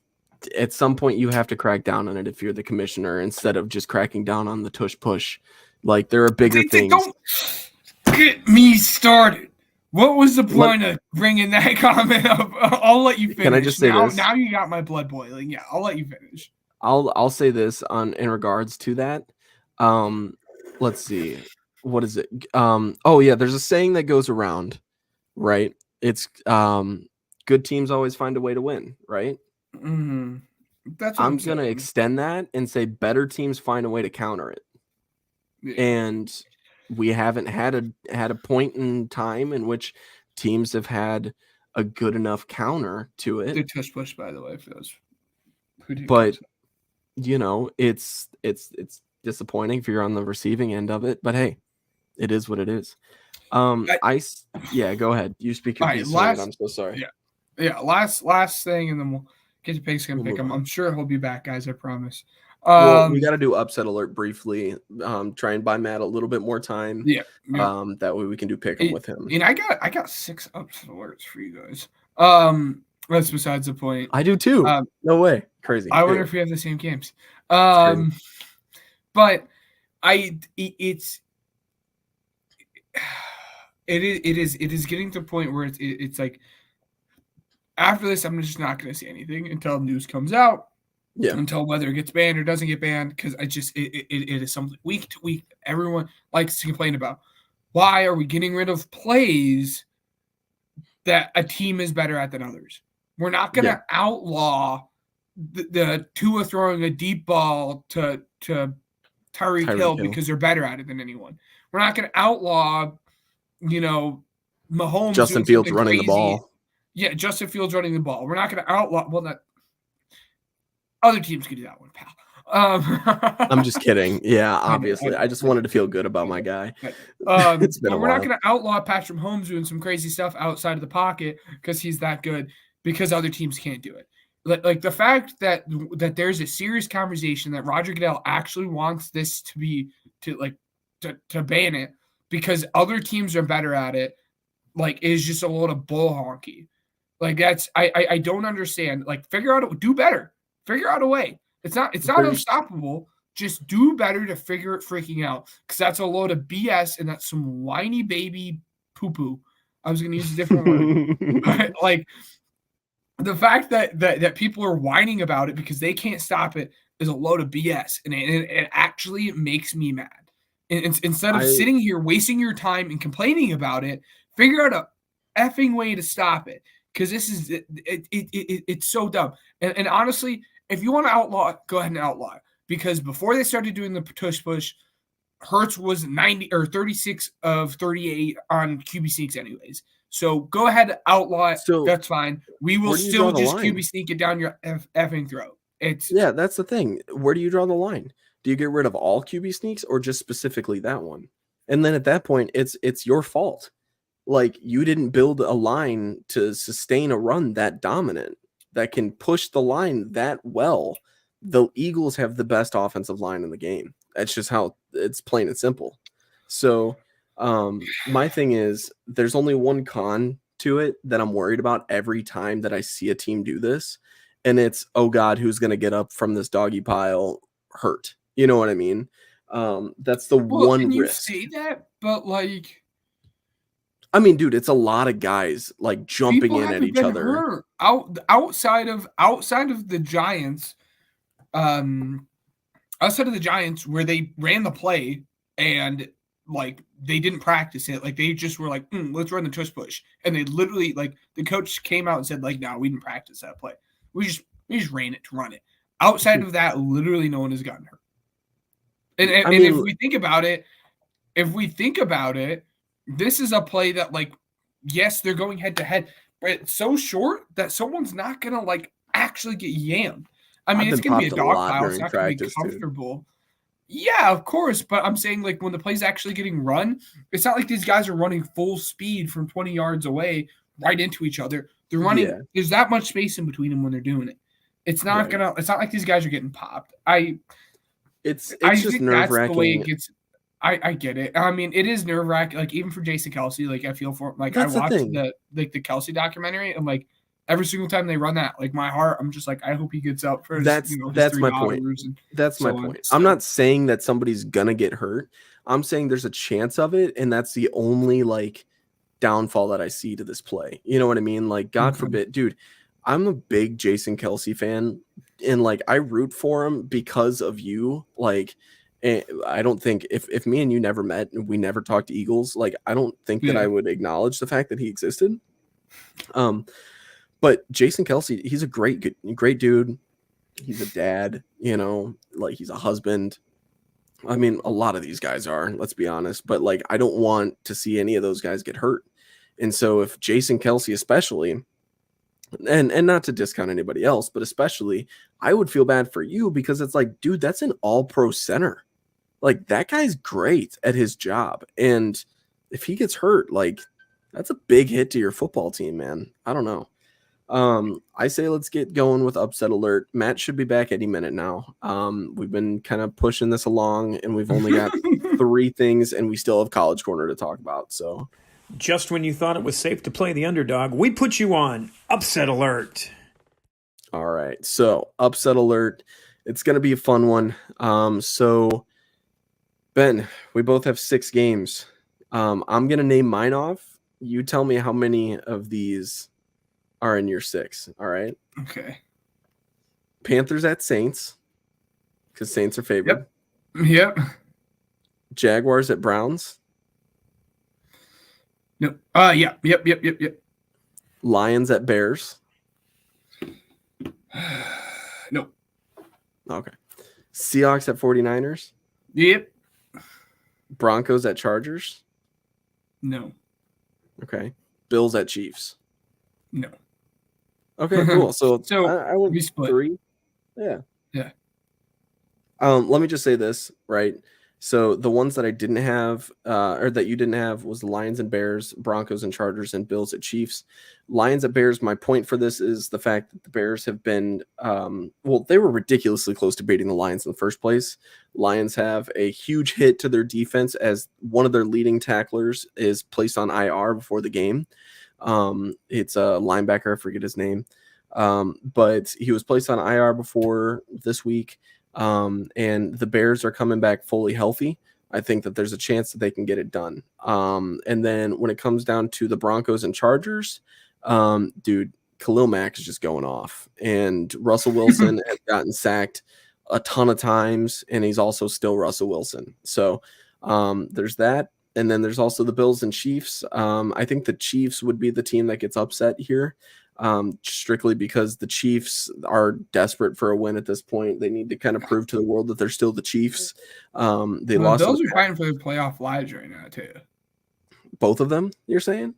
at some point you have to crack down on it if you're the commissioner, instead of just cracking down on the tush push. There are bigger things. Don't get me started. What was the point of bringing that comment up? I'll let you finish. Can I just say this? Now you got my blood boiling. Yeah, I'll let you finish. I'll say this in regards to that. Let's see. What is it? There's a saying that goes around, right? It's good teams always find a way to win, right? Mm-hmm. That's what I'm going to extend that and say better teams find a way to counter it. Yeah. And we haven't had a point in time in which teams have had a good enough counter to it. They're tush push, by the way, for those who do. But it's disappointing if you're on the receiving end of it. But hey, it is what it is. Go ahead. You speak your piece. I'm so sorry. Yeah. Yeah, last thing, and then we'll get to Pigskin We'll pick move him. on. I'm sure he'll be back, guys. I promise. Well, we got to do upset alert briefly. Try and buy Matt a little bit more time. Yeah. That way we can do pick him with him. And I got 6 upset alerts for you guys. That's besides the point. I do too. No way. Crazy. I wonder if we have the same games. But it is getting to the point where it's like after this, I'm just not going to say anything until news comes out. Yeah. Until whether it gets banned or doesn't get banned, because it is something week to week everyone likes to complain about. Why are we getting rid of plays that a team is better at than others? We're not going to outlaw the Tua throwing a deep ball to Tyreek Hill because they're better at it than anyone. We're not going to outlaw, Mahomes. Justin Fields running the ball. Yeah, Justin Fields running the ball. We're not going to outlaw. Well, that other teams could do that one, pal. I'm just kidding. Yeah, obviously. I just wanted to feel good about my guy. It's been a while. We're not going to outlaw Patrick Mahomes doing some crazy stuff outside of the pocket because he's that good, because other teams can't do it. Like the fact that there's a serious conversation that Roger Goodell actually wants this to ban it because other teams are better at it, is just a load of bull honky. I don't understand. Do better. Figure out a way. It's not unstoppable. Just do better to figure it freaking out, because that's a load of BS and that's some whiny baby poo-poo. I was going to use a different word. But, the fact that people are whining about it because they can't stop it is a load of BS, and it actually makes me mad. And instead of sitting here wasting your time and complaining about it, figure out a effing way to stop it, because this is it's so dumb. And honestly, if you want to outlaw it, go ahead and outlaw it. Because before they started doing the tush push, Hurts was 90 or 36 of 38 on QB sneaks anyways. So go ahead and outlaw it. So that's fine. We will still just QB sneak it down your effing throat. Yeah, that's the thing. Where do you draw the line? Do you get rid of all QB sneaks or just specifically that one? And then at that point, it's your fault. You didn't build a line to sustain a run that dominant, that can push the line that well. The Eagles have the best offensive line in the game. That's just how it's, plain and simple. So my thing is, there's only one con to it that I'm worried about every time that I see a team do this. And it's, oh God, who's going to get up from this doggy pile hurt? You know what I mean? That's the one risk. You say that, but I mean, dude, it's a lot of guys jumping in at each other. Outside of the Giants, where they ran the play and they didn't practice it, they just were let's run the tush push, and they literally the coach came out and said no, we didn't practice that play. We just ran it to run it. Outside of that, literally no one has gotten hurt. And if we think about it, this is a play that, yes, they're going head to head, but it's so short that someone's not gonna actually get yammed. I mean, it's gonna be a dog pile. It's not gonna be comfortable. Yeah, of course, but I'm saying when the play's actually getting run, it's not like these guys are running full speed from 20 yards away right into each other. They're running. Yeah. There's that much space in between them when they're doing it. It's not gonna. It's not like these guys are getting popped. It's just nerve-wracking. The way it gets. I get it. I mean, it is nerve-wracking. Even for Jason Kelsey, I feel for him. I watched the Kelsey documentary, and every single time they run that, my heart, I'm just I hope he gets up for that's my point. That's my point. I'm not saying that somebody's gonna get hurt. I'm saying there's a chance of it, and that's the only downfall that I see to this play. You know what I mean? God forbid, dude. I'm a big Jason Kelsey fan, and I root for him because of you. I don't think if me and you never met and we never talked to Eagles, I don't think that I would acknowledge the fact that he existed. But Jason Kelsey, he's a great dude. He's a dad, he's a husband. I mean, a lot of these guys are, let's be honest, but I don't want to see any of those guys get hurt. And so if Jason Kelsey, especially, and not to discount anybody else, but especially, I would feel bad for you, because it's dude, that's an all-pro center. That guy's great at his job. And if he gets hurt, that's a big hit to your football team, man. I don't know. I say let's get going with upset alert. Matt should be back any minute now. We've been kind of pushing this along, and we've only got 3 things, and we still have College Corner to talk about. So, Just when you thought it was safe to play the underdog, we put you on upset alert. all right. So, upset alert. It's going to be a fun one. So, Ben, we both have 6 games. I'm going to name mine off. You tell me how many of these are in your 6. All right. Okay. Panthers at Saints, because Saints are favored. Yep. Jaguars at Browns. No. Yep. Lions at Bears. No. Okay. Seahawks at 49ers. Yep. Broncos at Chargers. No. Okay. Bills at Chiefs. No. Okay, cool. So I went we split. 3. Yeah. Yeah. Let me just say this, right? So the ones that I didn't have, or that you didn't have, was the Lions and Bears, Broncos and Chargers, and Bills at Chiefs. Lions at Bears, my point for this is the fact that the Bears have been, they were ridiculously close to beating the Lions in the first place. Lions have a huge hit to their defense as one of their leading tacklers is placed on IR before the game. It's a linebacker, I forget his name. But he was placed on IR before this week. And the Bears are coming back fully healthy. I think that there's a chance that they can get it done. And then when it comes down to the Broncos and Chargers, dude, Khalil Mack is just going off. And Russell Wilson has gotten sacked a ton of times, and he's also still Russell Wilson. So there's that. And then there's also the Bills and Chiefs. I think the Chiefs would be the team that gets upset here, strictly because the Chiefs are desperate for a win at this point. They need to kind of prove to the world that they're still the Chiefs. The Bills are fighting for the playoff lives right now, too. Both of them, you're saying?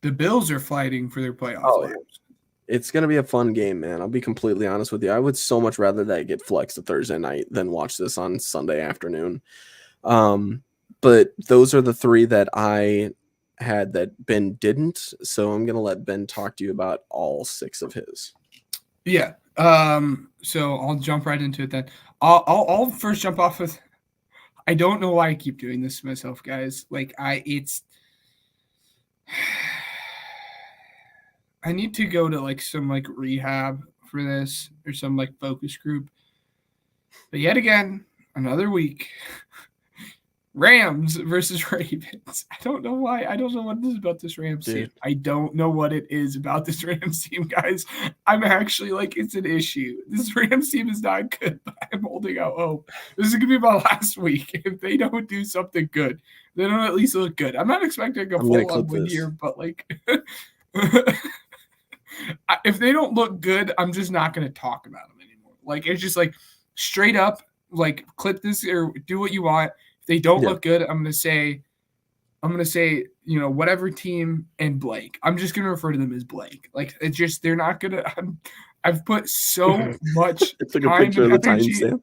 The Bills are fighting for their playoff lives. It's going to be a fun game, man. I'll be completely honest with you. I would so much rather that get flexed to Thursday night than watch this on Sunday afternoon. But those are the 3 that I had that Ben didn't. So I'm going to let Ben talk to you about all 6 of his. Yeah. So I'll jump right into it then. I'll first jump off with, I don't know why I keep doing this to myself, guys. Like I need to go to like some like rehab for this or some like focus group. But yet again, another week. Rams versus Ravens. I don't know why. I don't know what it is about this Rams team. I don't know what it is about this Rams team, guys. I'm actually like, it's an issue. This Rams team is not good, but I'm holding out hope. This is going to be my last week. If they don't do something good, they don't at least look good. I'm not expecting a full-on win here, but like, if they don't look good, I'm just not going to talk about them anymore. Like, it's just like straight up, like clip this or do what you want. If they don't look good, I'm gonna say, whatever team and blank. I'm just gonna refer to them as blank. Like it's just they're not gonna. I've put so much it's like a picture of the timestamp.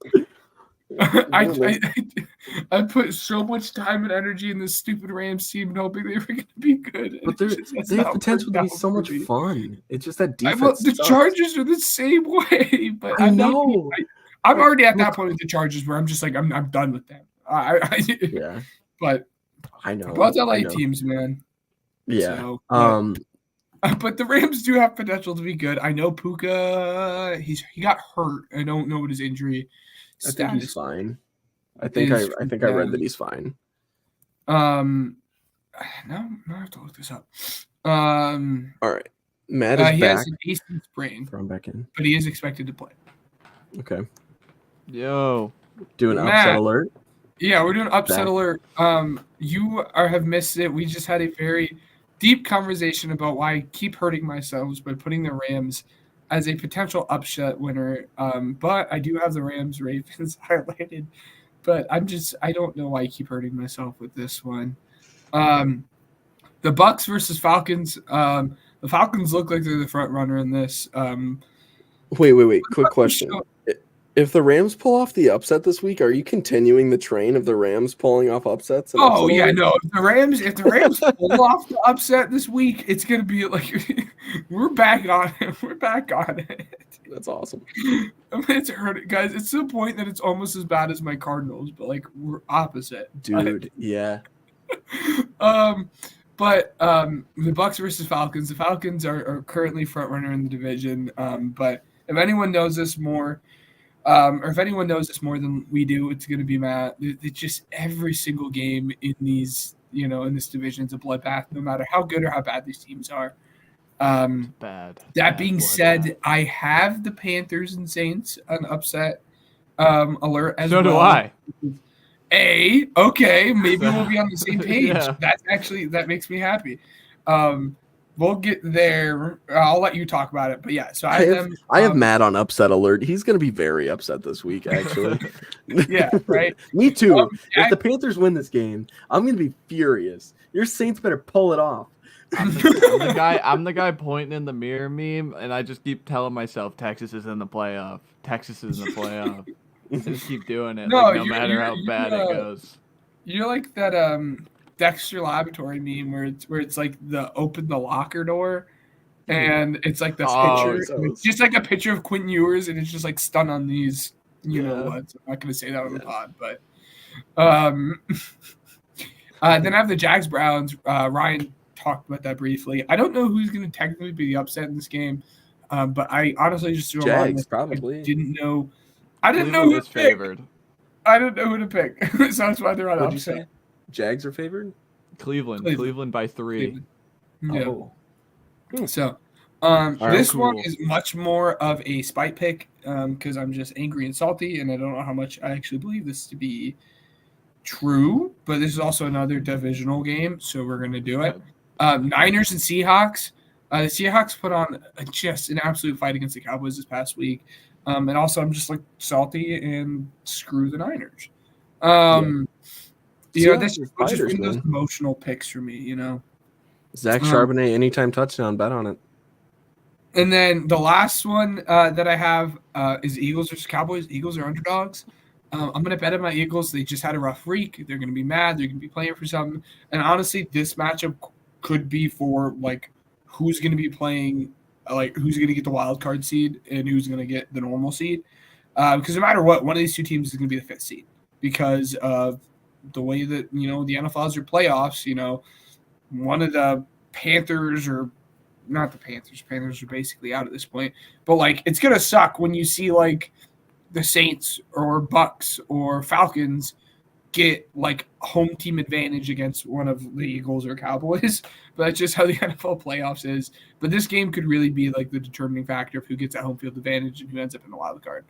I put so much time and energy in this stupid Rams team and hoping they were going to be good. But they have potential to be so much fun. It's just that defense. The Chargers are the same way, but I know. I'm already at that point with the Chargers where I'm just like I'm done with them. Yeah, but I know. Both LA teams, man. Yeah. So, but the Rams do have potential to be good. I know Puka. He got hurt. I don't know what his injury status. I think he's fine. I think I read that he's fine. Now I have to look this up. All right. Matt is he back. has an AC sprain. Throw him back in. But he is expected to play. Okay. Yo. Doing upset alert. Yeah, we're doing upset alert. You have missed it. We just had a very deep conversation about why I keep hurting myself by putting the Rams as a potential upset winner. But I do have the Rams Ravens highlighted. But I don't know why I keep hurting myself with this one. The Bucks versus Falcons. The Falcons look like they're the front runner in this. Wait. Quick question. If the Rams pull off the upset this week, are you continuing the train of the Rams pulling off upsets? And Oh yeah, upset no. If the Rams pull off the upset this week, it's gonna be like we're back on it. We're back on it. That's awesome. I mean, it's hurting, guys. It's to the point that it's almost as bad as my Cardinals, but like we're opposite, Dude. Yeah. But the Bucks versus Falcons. The Falcons are currently front runner in the division. But if anyone knows this more, or if anyone knows this more than we do, it's going to be Matt. It's just every single game in these, in this division is a bloodbath, no matter how good or how bad these teams are. Bad. That being said, I have the Panthers and Saints an upset alert as well. So do I. Okay, maybe we'll be on the same page. Yeah. That makes me happy. We'll get there. I'll let you talk about it. But yeah, so I have Matt on upset alert. He's going to be very upset this week, actually. Yeah, right. Me too. If the Panthers win this game, I'm going to be furious. Your Saints better pull it off. I'm the guy pointing in the mirror meme, and I just keep telling myself Texas is in the playoff. Texas is in the playoff. I just keep doing it, no matter how bad it goes. You're like that Dexter Laboratory meme where it's like the open the locker door, and it's like the picture, it's just like a picture of Quentin Ewers, and it's just like stun on these. Know what? So I'm not gonna say that on the pod, but then I have the Jags Browns. Ryan talked about that briefly. I don't know who's gonna technically be the upset in this game, but I honestly just threw Jags probably. I didn't know who to pick. Favored. I didn't know who to pick, so that's why they're on upset. Jags are favored? Cleveland by 3. Yeah. Oh. So, right, this cool. one is much more of a spite pick because I'm just angry and salty, and I don't know how much I actually believe this to be true. But this is also another divisional game, so we're going to do it. Niners and Seahawks. The Seahawks put on just an absolute fight against the Cowboys this past week. And also, I'm just like salty and screw the Niners. This is just one of those emotional picks for me, Zach Charbonnet, anytime touchdown, bet on it. And then the last one that I have is Eagles versus Cowboys. Eagles are underdogs. I'm going to bet on my Eagles. They just had a rough week. They're going to be mad. They're going to be playing for something. And honestly, this matchup could be for like who's going to be playing. Like who's going to get the wild card seed and who's going to get the normal seed. Because no matter what, one of these two teams is going to be the 5th seed because of the way that, the NFL has their playoffs, one of the Panthers or not the Panthers. Panthers are basically out at this point. But, like, it's going to suck when you see, like, the Saints or Bucks or Falcons get, like, home team advantage against one of the Eagles or Cowboys. But that's just how the NFL playoffs is. But this game could really be, like, the determining factor of who gets that home field advantage and who ends up in the wild card.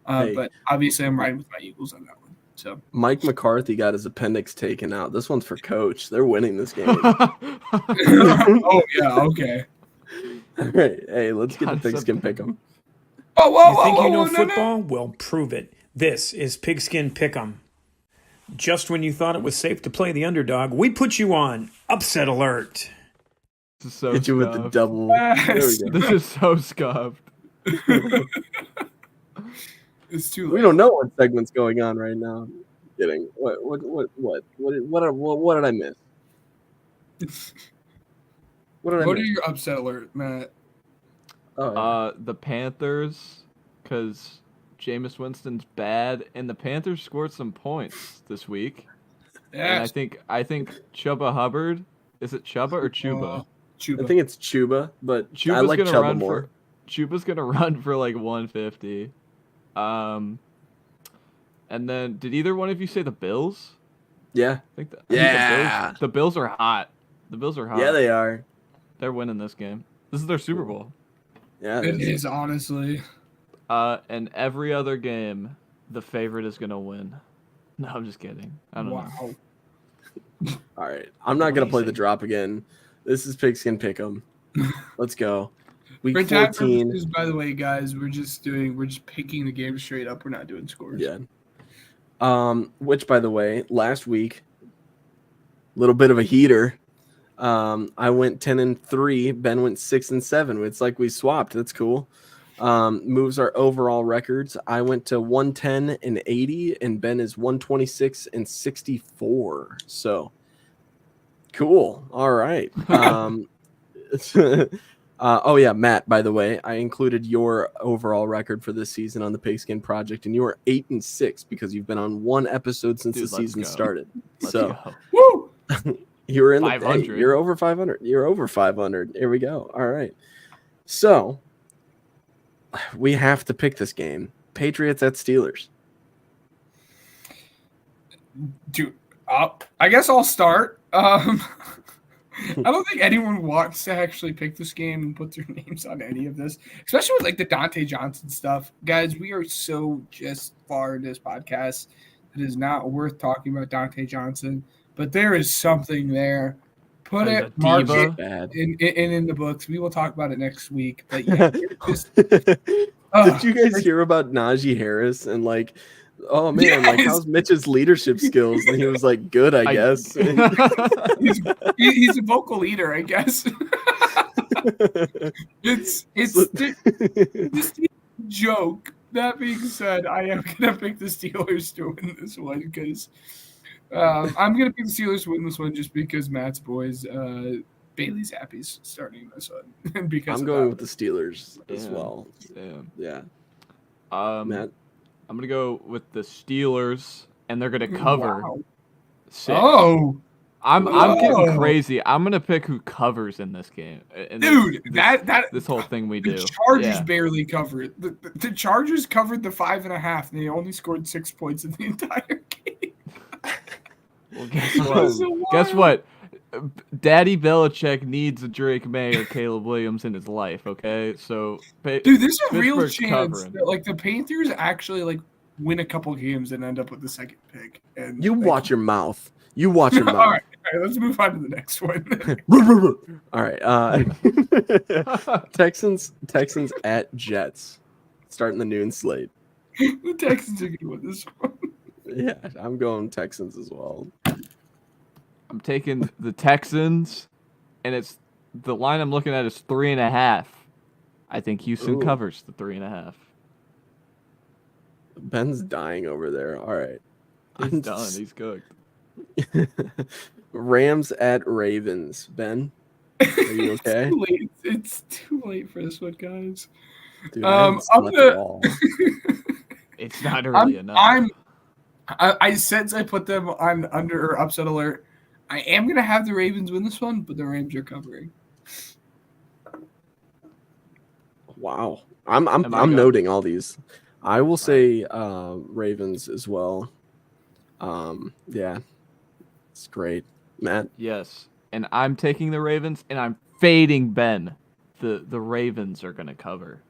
But obviously I'm riding with my Eagles on that one. So Mike McCarthy got his appendix taken out. This one's for Coach. They're winning this game. Oh, yeah, okay. All right. Hey, let's get the Pigskin Pick'em. You think you know football? Well, prove it. This is Pigskin Pick'em. Just when you thought it was safe to play the underdog, we put you on upset alert. This is so Hit you with the double. Yes. There we go. This is so scuffed. It's too late. We don't know what segment's going on right now. I'm kidding. What did I miss? What are your upset alert, Matt? The Panthers, because Jameis Winston's bad, and the Panthers scored some points this week. Yes. And I think Chuba Hubbard, is it Chuba or Chuba? Chuba. I think it's Chuba, but Chuba's I like gonna Chuba run more. Chuba's gonna run for like 150. And then did either one of you say the Bills? Yeah. I think the Bills are hot. The Bills are hot. Yeah, they are. They're winning this game. This is their Super Bowl. Yeah, it is honestly. And every other game, the favorite is gonna win. No, I'm just kidding. I don't know. All right, I'm not gonna play the drop again. This is Pigskin Pick'em. Let's go. Week For time 14. purposes, by the way, guys, we're just picking the game straight up. We're not doing scores. Yeah. Which, by the way, last week, little bit of a heater. I went 10-3. Ben went 6-7. It's like we swapped. That's cool. Moves our overall records. I went to 110 and 80, and Ben is 126 and 64. So cool. All right. Oh yeah, Matt, by the way, I included your overall record for this season on the Pigskin Project, and you are 8-6 because you've been on one episode since the season started. So Woo! you were in the 500. hey, you're over 500. You're over 500. Here we go. All right. So we have to pick this game. Patriots at Steelers. Dude, I guess I'll start. I don't think anyone wants to actually pick this game and put their names on any of this, especially with like the Dante Johnson stuff. Guys, we are so just far in this podcast. It is not worth talking about Dante Johnson, but there is something there. Put it, mark it in the books. We will talk about it next week. But yeah, did you guys hear about Najee Harris and like, oh man, like how's Mitch's leadership skills? And he was like, good, I guess. he's a vocal leader, I guess. it's just a joke. That being said, I am gonna pick the Steelers to win this one because I'm gonna pick the Steelers to win this one just because Matt's boys, Bailey Zappi's starting this one. Because I'm going with the Steelers as well. Yeah. Matt. I'm going to go with the Steelers, and they're going to cover 6. Oh. I'm getting crazy. I'm going to pick who covers in this game. Dude, this whole thing we do. The Chargers barely covered. The Chargers covered the 5.5, and they only scored 6 points in the entire game. Well, guess what? Daddy Belichick needs a Drake May or Caleb Williams in his life, okay? So, dude, there's a real chance that like the Panthers actually like win a couple games and end up with the second pick. And you watch your mouth. You watch your mouth. All right, let's move on to the next one. All right. Texans at Jets, starting the noon slate. The Texans are gonna win this one. Yeah, I'm going Texans as well. I'm taking the Texans, and it's the line I'm looking at is 3.5. I think Houston covers the 3.5. Ben's dying over there. All right. He's done. He's cooked. Rams at Ravens. Ben, are you okay? It's too late for this one, guys. Dude, It's not early enough. I since I put them on under or upset alert. I am gonna have the Ravens win this one, but the Rams are covering. Wow, I'm noting all these. I will say Ravens as well. Yeah, it's great, Matt. Yes, and I'm taking the Ravens, and I'm fading Ben. The Ravens are gonna cover.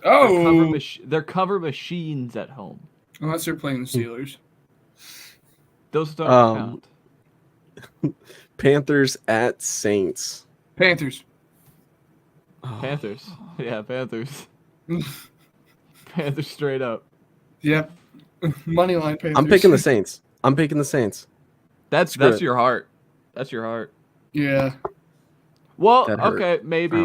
Oh, they're cover machines at home. Unless they're playing the Steelers. Those don't count. Panthers at Saints. Panthers. Panthers. Yeah, Panthers. Panthers straight up. Yep. Money line Panthers. I'm picking the Saints. That's your heart. That's your heart. Yeah. Well, okay, maybe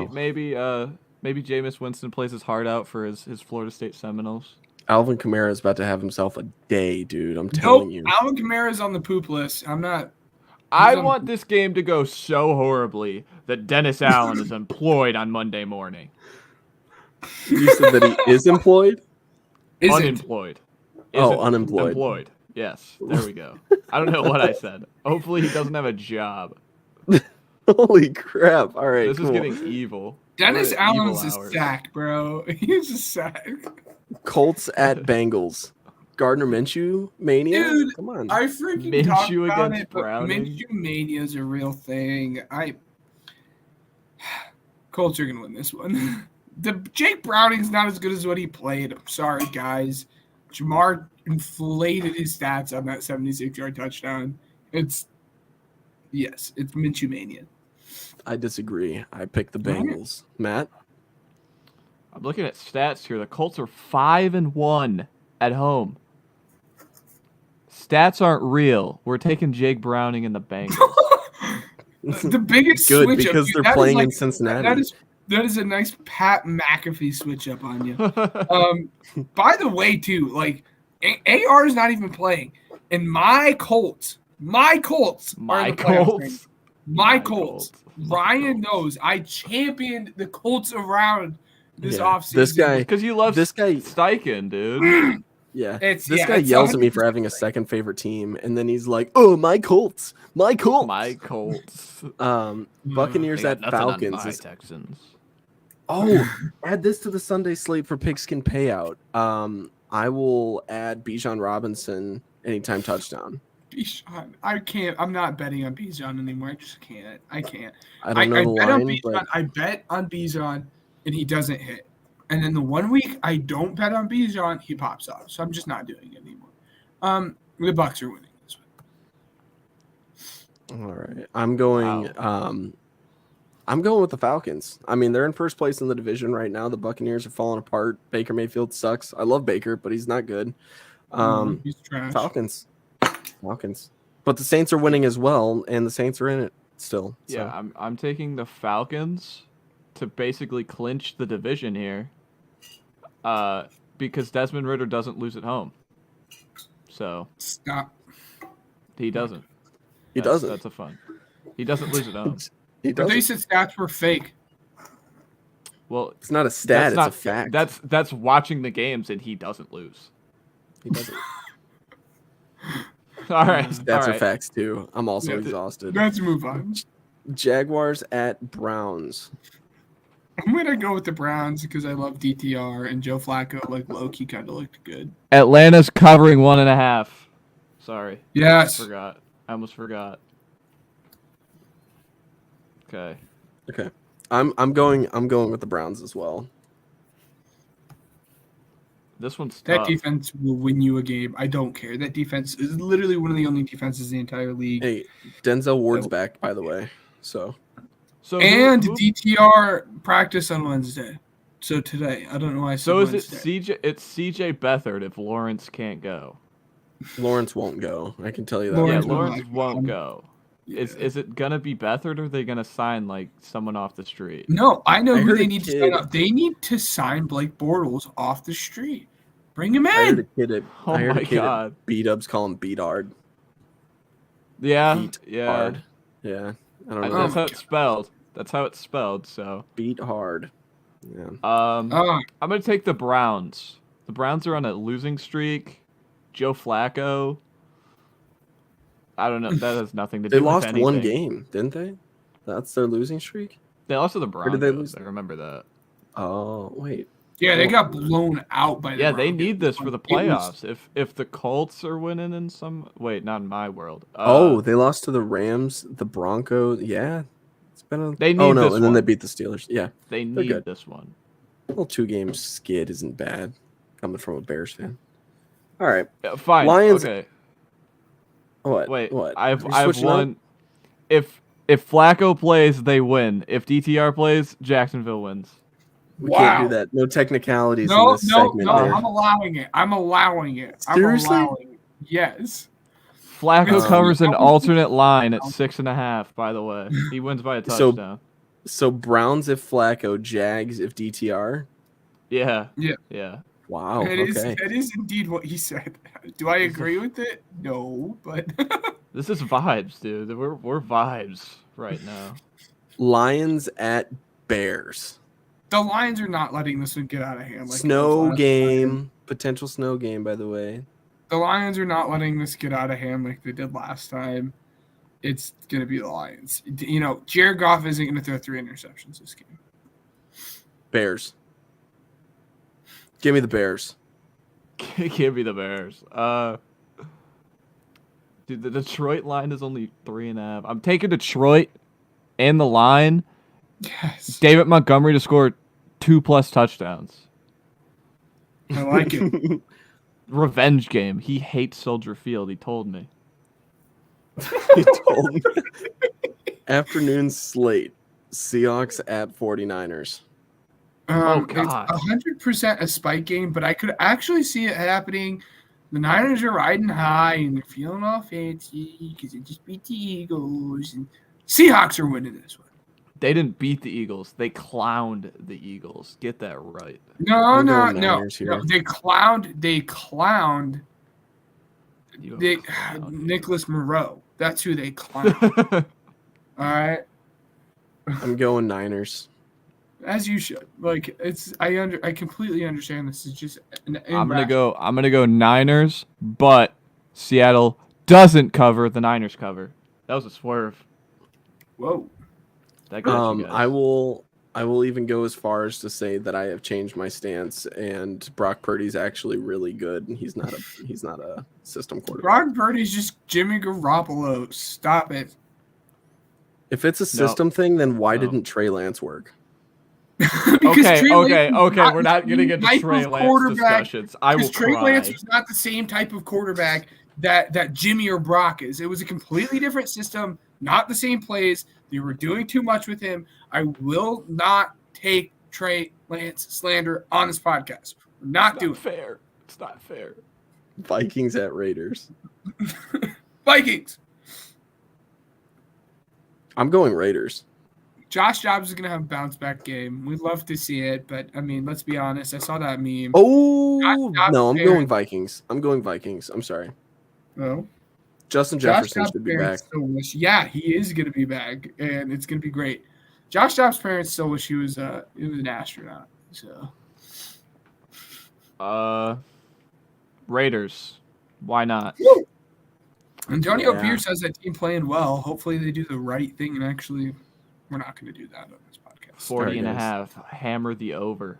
Jameis Winston plays his heart out for his Florida State Seminoles. Alvin Kamara is about to have himself a day, dude. I'm telling you. Alvin Kamara is on the poop list. I want this game to go so horribly that Dennis Allen is employed on Monday morning. You said that he is employed? Unemployed. Unemployed. Employed. Yes, there we go. I don't know what I said. Hopefully he doesn't have a job. Holy crap. All right, This is getting evil. Dennis Allen's a sack, bro. He's a sack. Colts at Bengals. Gardner Minshew mania? Dude, come on. I freaking talked about against it, but Browning. Minshew mania is a real thing. Colts are gonna win this one. The Jake Browning's not as good as what he played. I'm sorry, guys. Jamar inflated his stats on that 76-yard touchdown. It's Minshew mania. I disagree. I picked the Bengals. Matt? I'm looking at stats here. The Colts are 5-1 at home. Stats aren't real. We're taking Jake Browning and the Bengals. The biggest good switch because they're playing in Cincinnati. That is a nice Pat McAfee switch up on you. By the way, too, like AR is not even playing, and my Colts are in the playoffs right now. My Colts. Ryan knows I championed the Colts around this offseason. This guy, because you love this guy, Steichen, dude. yeah. It's Guy yells at me for 100% having a second favorite team, and then he's like, "Oh, my Colts, my Colts, My Colts. Buccaneers They at got nothing on Falcons." my Texans. Oh, add this to the Sunday slate for Pigskin Payout. I will add Bijan Robinson anytime touchdown. Bijan. I can't. I'm not betting on Bijan anymore. I just can't. I can't. I don't know the bet on line, Bijan. but I bet on Bijan, and he doesn't hit. And then the 1 week I don't bet on Bijan, he pops off. So I'm just not doing it anymore. The Bucs are winning this one. all right, I'm going. I'm going with the Falcons. I mean, they're in first place in the division right now. The Buccaneers are falling apart. Baker Mayfield sucks. I love Baker, but he's not good. He's trash. Falcons. But the Saints are winning as well, and the Saints are in it still. So. Yeah, I'm taking the Falcons to basically clinch the division here, because Desmond Ridder doesn't lose at home. So Stop. he doesn't. He doesn't. That's a fun. He doesn't lose at home. He But they doesn't. said stats were fake. Well, It's not a stat. It's not a fact. That's watching the games and he doesn't lose. He doesn't. All right, Stats are facts too. I'm also exhausted. Let's move on. Jaguars at Browns. I'm gonna go with the Browns because I love DTR and Joe Flacco. Like low-key kind of looked good. Atlanta's covering 1.5. Sorry. Yes. I almost forgot. Okay. Okay. I'm going with the Browns as well. This one's That tough. defense will win you a game. I don't care. That defense is literally one of the only defenses in the entire league. Hey, Denzel Ward's back, by the way. So So And who- DTR practice on Wednesday. So today. I don't know why I said So is it Wednesday. CJ? It's CJ Beathard if Lawrence can't go. Lawrence won't go. I can tell you that. Lawrence Yeah, will Lawrence not won't go. go. Is it gonna be Beathard or are they gonna sign like someone off the street? No, I know I who heard they a need to kid- sign up. They need to sign Blake Bortles off the street. Bring him I heard a in. kid at Oh I heard my a kid God. at B-Dubs call him Beatard. Yeah, Beat yeah. hard. Yeah. I don't know. That's my how it's spelled. That's how it's spelled. So, Beat hard. Yeah. I'm Oh, gonna take the Browns. The Browns are on a losing streak. Joe Flacco. I don't know. That has nothing to do They with lost anything. one game, didn't they? That's their losing streak? They lost to the Or Broncos. did they lose? I remember that. Oh, wait. yeah, they got blown out by the Yeah, they Broncos. need this for the It was- playoffs. If the Colts are winning in some not in my world. They lost to the Rams, the Broncos. Yeah. It's been a They Oh need no, this and then they one. beat the Steelers. Yeah. they they're need good. this one. A little 2-game skid isn't bad coming from a Bears fan. All right. Yeah, fine. Lions- Okay. What? Wait. What? I've Are you switching up? one. If Flacco plays, they win. If DTR plays, Jacksonville wins. We can't do Wow. that. No technicalities in No, this no, segment. no. here. I'm allowing it. I'm allowing it. Seriously? I'm allowing it. Yes. Flacco Um, covers an alternate line at 6.5. By the way, he wins by a So- touchdown. So Browns if Flacco, Jags if DTR. Yeah. Yeah. Yeah. Wow. That is Okay. that is indeed what he said. Do I agree with it? No, but This is vibes, dude. We're vibes right now. Lions at Bears. the Lions are not letting this one get out of hand. Like it Snow was last game. time. Potential snow game, by the way. The Lions are not letting this get out of hand like they did last time. It's gonna be the Lions. You know, Jared Goff isn't gonna throw 3 interceptions this game. Bears. Give me the Bears. Give me the Bears. Dude, the Detroit line is only 3.5. I'm taking Detroit and the line. Yes, David Montgomery to score 2+ touchdowns. I like it. Revenge game. He hates Soldier Field. He told me. He told me. Afternoon slate. Seahawks at 49ers. God. It's 100% a spike game, but I could actually see it happening. The Niners are riding high and they're feeling all fancy because they just beat the Eagles. And Seahawks are winning this one. They didn't beat the Eagles. They clowned the Eagles. Get that right. No. Niners here. They clowned You They clown. Nicholas Moreau. That's who they clown. All right, I'm going Niners. as you should. Like I completely understand. This is just I'm gonna go Niners, but Seattle doesn't cover. The Niners cover. That was a swerve. Whoa. That got you guys. I will even go as far as to say that I have changed my stance, and Brock Purdy's actually really good. He's not a system quarterback. Brock Purdy's just Jimmy Garoppolo. Stop it. If it's a system thing, then why didn't Trey Lance work? Okay. We're not getting into Trey Lance discussions. I will Trey cry. Lance was not the same type of quarterback that Jimmy or Brock is. It was a completely different system, not the same plays. They were doing too much with him. I will not take Trey Lance slander on this podcast. We're not doing fair. It's not fair. Vikings at Raiders. Vikings. I'm going Raiders. Josh Jacobs is going to have a bounce back game. We'd love to see it, but I mean, let's be honest. I saw that meme. Oh, Josh no, I'm Jacobs going Vikings. I'm sorry. Oh. Justin Jefferson should be back. Yeah, he is going to be back, and it's going to be great. Josh Jacobs' parents still wish he was an astronaut. So, Raiders. Why not? Antonio Pierce has that team playing well. Hopefully, they do the right thing and actually. We're not going to do that on this podcast. 40 and a half. Hammer the over.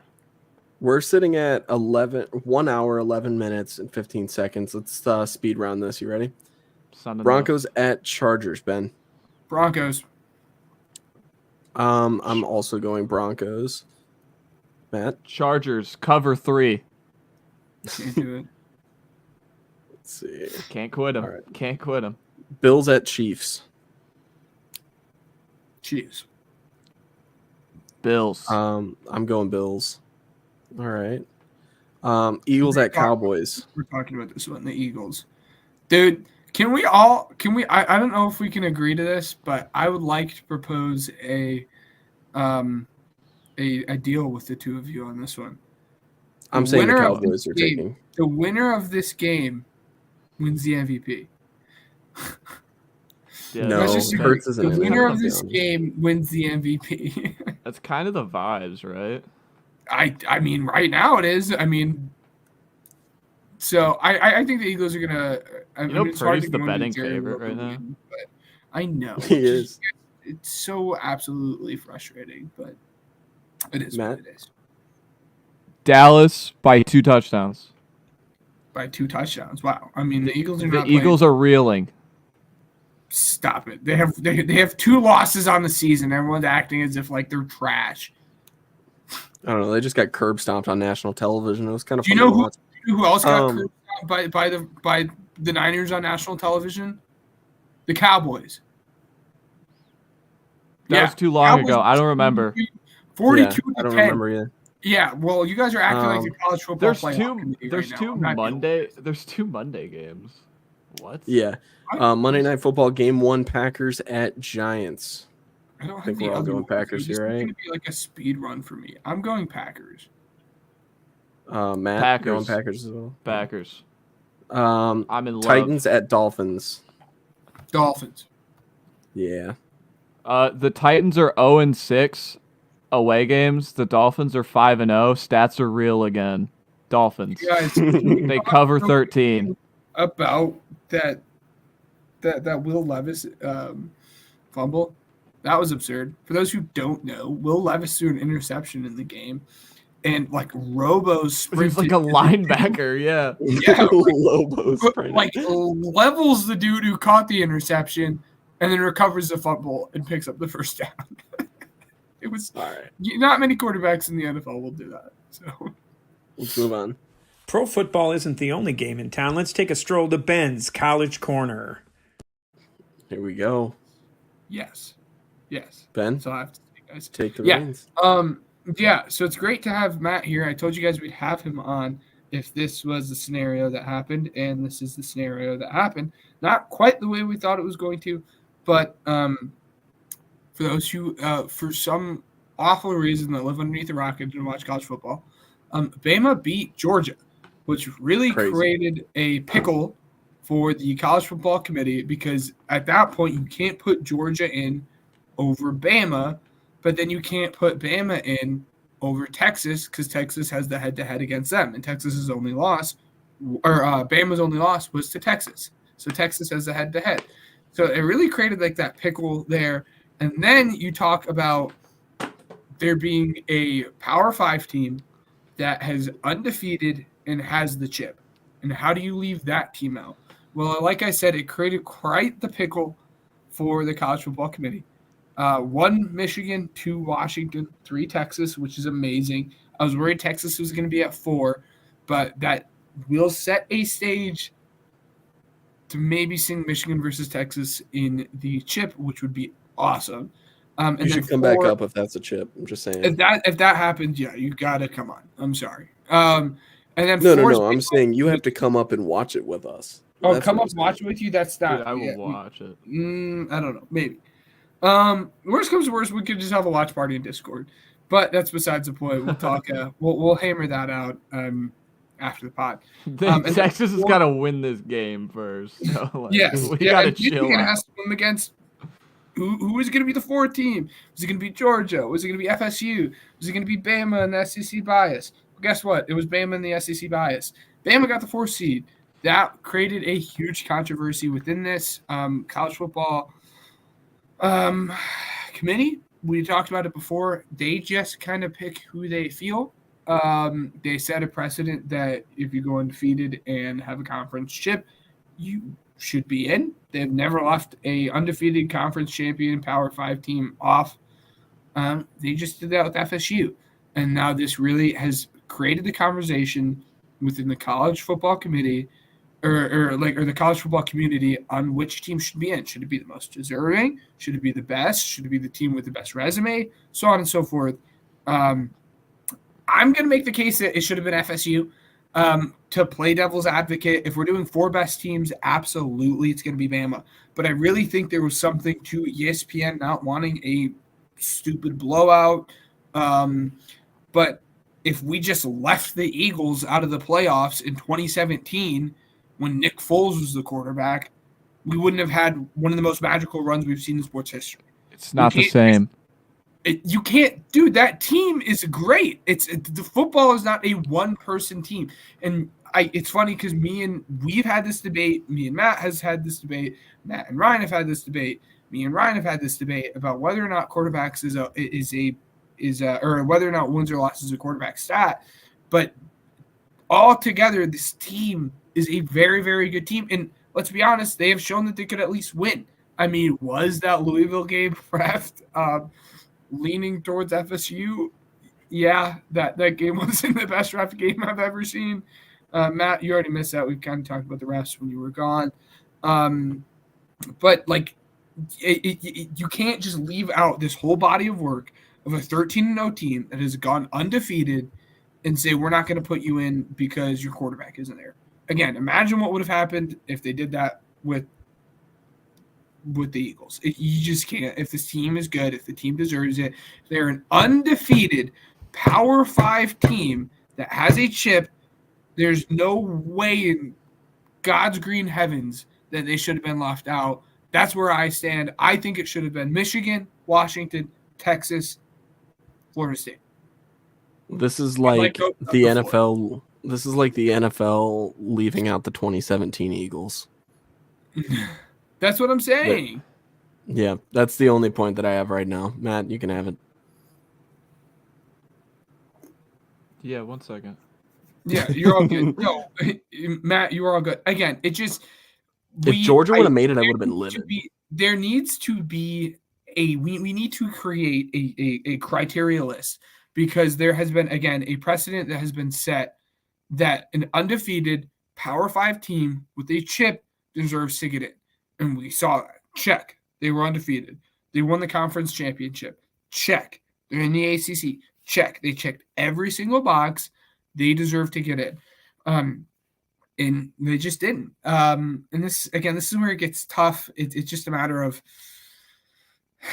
We're sitting at 1 hour, 11 minutes, and 15 seconds. Let's speed round this. You ready? Broncos at Chargers, Ben. Broncos. I'm also going Broncos. Matt? Chargers, cover 3. Can't do it. Let's see. Can't quit him. All right. Can't quit him. Bills at Chiefs. Chiefs. Bills. I'm going Bills. All right. Eagles at Cowboys. We're talking about this one, the Eagles. Dude, I don't know if we can agree to this, but I would like to propose a deal with the two of you on this one. I'm saying the Cowboys are taking. The winner of this game wins the MVP. Yeah, no, Hurts isn't the in winner it, of this game wins the MVP. That's kind of the vibes, right? I mean, right now it is. I mean, so I think the Eagles are gonna. Purdy's the betting favorite right now. But I know he is. It's so absolutely frustrating, but it is Matt? what it is. Dallas by 2 touchdowns. By 2 touchdowns. Wow. I mean, the Eagles are The not. Eagles are reeling. Stop it. They have 2 losses on the season. Everyone's acting as if like they're trash. I don't know. They just got curb stomped on national television. It was kind of. Do you know who else got curb stomped by the Niners on national television? The Cowboys. That was too long ago. I don't remember. 42 I to don't 10. remember either. Yeah, well, you guys are acting like the college football playoff. There's two Monday games. What? Yeah. Monday Night Football Game 1, Packers at Giants. I don't think have we're all the going other Packers It's here, right? going to be like a speed run for me. I'm going Packers. Matt, Packers. going Packers as well. Packers. I'm in love. Titans at Dolphins. Dolphins. Yeah. The Titans are 0-6 away games. The Dolphins are 5-0. Stats are real again. Dolphins. You guys, They cover 13. About that Will Levis fumble. That was absurd. For those who don't know, Will Levis threw an interception in the game, and like Robo sprinted. He's like a linebacker, yeah. Yeah, Lobo sprint. like levels the dude who caught the interception, and then recovers the fumble and picks up the first down. It was All right. Not many quarterbacks in the NFL will do that. So Let's move on. Pro football isn't the only game in town. Let's take a stroll to Ben's College Corner. Here we go. yes. Ben, So I have to say, guys. take the Yeah. reins. Yeah, so it's great to have Matt here. I told you guys we'd have him on if this was the scenario that happened, and this is the scenario that happened. Not quite the way we thought it was going to, but for those who, for some awful reason that live underneath a rock and didn't watch college football, Bama beat Georgia, which really created a pickle for the college football committee, because at that point you can't put Georgia in over Bama, but then you can't put Bama in over Texas because Texas has the head-to-head against them, and Texas's only loss, or Bama's only loss, was to Texas. So Texas has the head-to-head. So it really created like that pickle there. And then you talk about there being a Power 5 team that has undefeated and has the chip. And how do you leave that team out? Well, like I said, it created quite the pickle for the college football committee. 1 Michigan, 2 Washington, 3 Texas, which is amazing. I was worried Texas was going to be at 4, but that will set a stage to maybe sing Michigan versus Texas in the chip, which would be awesome. And you should come back up if that's a chip. I'm just saying. If that happens, yeah, you gotta come on. I'm sorry. And then no. I'm saying you have to come up and watch it with us. Oh, come up and watch it with you? That's not. Dude, I will watch it. I don't know. Maybe. Worst comes to worst, we could just have a watch party in Discord. But that's besides the point. We'll talk. We'll hammer that out after the pod. Texas has got to win this game first. So, yes. We got to chill. Michigan has to win against. Who is going to be the 4th team? Was it going to be Georgia? Was it going to be FSU? Was it going to be Bama and the SEC bias? Well, guess what? It was Bama and the SEC bias. Bama got the 4th seed. That created a huge controversy within this college football committee. We talked about it before. They just kind of pick who they feel. They set a precedent that if you go undefeated and have a conference chip, you should be in. They've never left a undefeated conference champion Power 5 team off. They just did that with FSU. And now this really has created the conversation within the college football committee or the college football community on which team should be in. Should it be the most deserving? Should it be the best? Should it be the team with the best resume? So on and so forth. I'm going to make the case that it should have been FSU. To play devil's advocate, if we're doing 4 best teams, absolutely it's going to be Bama. But I really think there was something to ESPN not wanting a stupid blowout. But if we just left the Eagles out of the playoffs in 2017 when Nick Foles was the quarterback, we wouldn't have had one of the most magical runs we've seen in sports history. It's not the same. You can't, dude. That team is great. The football is not a one-person team, and it's funny because we've had this debate. Me and Matt has had this debate. Matt and Ryan have had this debate. Me and Ryan have had this debate about whether or not quarterbacks or whether or not wins or losses is a quarterback stat. But altogether, this team is a very, very good team, and let's be honest, they have shown that they could at least win. I mean, was that Louisville game reffed leaning towards FSU? Yeah, that game wasn't the best ref game I've ever seen. Matt, you already missed that. We kind of talked about the refs when you were gone. But you can't just leave out this whole body of work of a 13-0 team that has gone undefeated and say we're not going to put you in because your quarterback isn't there. Again, imagine what would have happened if they did that with the Eagles. You just can't. If this team is good, if the team deserves it, if they're an undefeated Power 5 team that has a chip, there's no way in God's green heavens that they should have been left out. That's where I stand. I think it should have been Michigan, Washington, Texas, Florida State. This is like the NFL. This is like the NFL leaving out the 2017 Eagles. That's what I'm saying. Yeah, that's the only point that I have right now. Matt, you can have it. Yeah, 1 second. Yeah, you're all good. No, Matt, you are all good. Again, it just if Georgia would have made it, I would have been livid. There needs to be we need to create a criteria list, because there has been, again, a precedent that has been set that an undefeated Power 5 team with a chip deserves to get in. And we saw that. Check. They were undefeated. They won the conference championship. Check. They're in the ACC. Check. They checked every single box. They deserve to get in. And they just didn't. And this is where it gets tough. It's just a matter of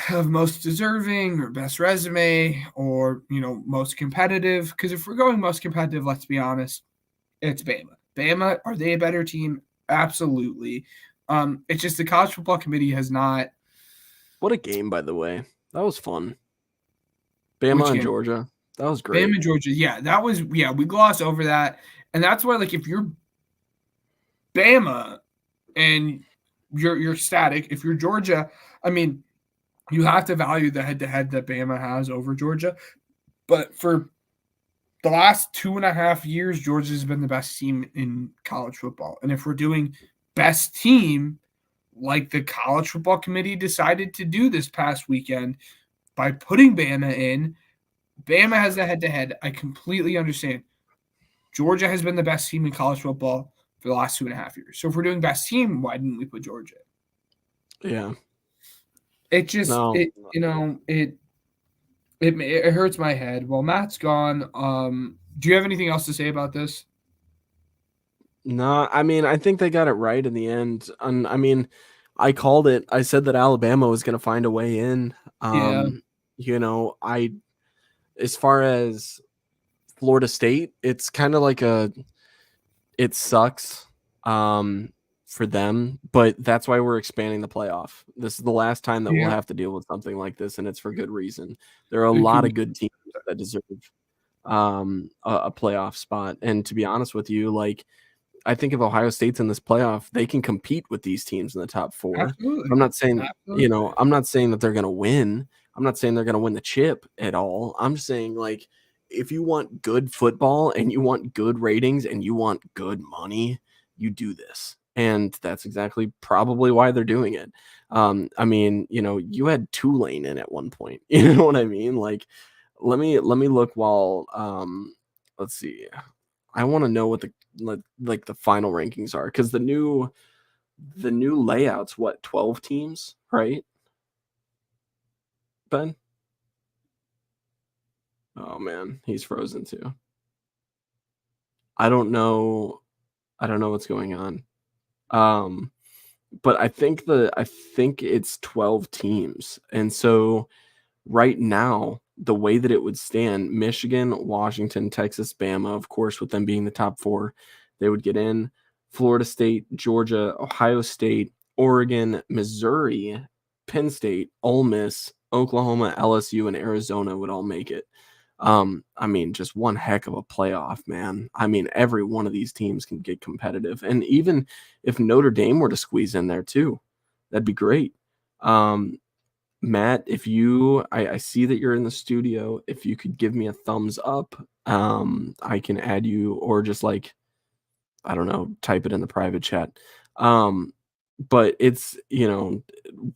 of most deserving or best resume or, most competitive. Because if we're going most competitive, let's be honest, it's Bama. Bama, are they a better team? Absolutely. It's just the college football committee has not. What a game, by the way. That was fun. Bama and Georgia. That was great. Bama and Georgia. Yeah, that was, we gloss over that. And that's why, like, if you're Bama and you're static, if you're Georgia, I mean, you have to value the head-to-head that Bama has over Georgia. But for the last 2.5 years, Georgia's been the best team in college football. And if we're doing best team, like the college football committee decided to do this past weekend by putting Bama in, Bama has the head-to-head. I completely understand. Georgia has been the best team in college football for the last 2.5 years. So if we're doing best team, why didn't we put Georgia? Yeah. It just, it hurts my head. Well, Matt's gone. Do you have anything else to say about this? No, I mean, I think they got it right in the end. And I mean, I called it. I said that Alabama was going to find a way in. As far as Florida State, it's kind of like it sucks for them, but that's why we're expanding the playoff. This is the last time that we'll have to deal with something like this, and it's for good reason. There are a lot of good teams that deserve a playoff spot. And to be honest with you, like, I think if Ohio State's in this playoff, they can compete with these teams in the top 4. Absolutely. I'm not saying, I'm not saying that they're going to win. I'm not saying they're going to win the chip at all. I'm just saying, like, if you want good football and you want good ratings and you want good money, you do this. And that's exactly probably why they're doing it. I mean, you had Tulane in at one point. You know what I mean? Like, let me look while let's see. I want to know what the final rankings are, because the new layout's what, 12 teams, right? Ben? Oh man, he's frozen too. I don't know what's going on. But I think it's 12 teams. And so right now, the way that it would stand, Michigan, Washington, Texas, Bama, of course, with them being the top 4, they would get in. Florida State, Georgia, Ohio State, Oregon, Missouri, Penn State, Ole Miss, Oklahoma, LSU, and Arizona would all make it. I mean, just one heck of a playoff, man. I mean, every one of these teams can get competitive. And even if Notre Dame were to squeeze in there too, that'd be great. Matt, if I see that you're in the studio, if you could give me a thumbs up, I can add you, or just, like, I don't know, type it in the private chat. But it's,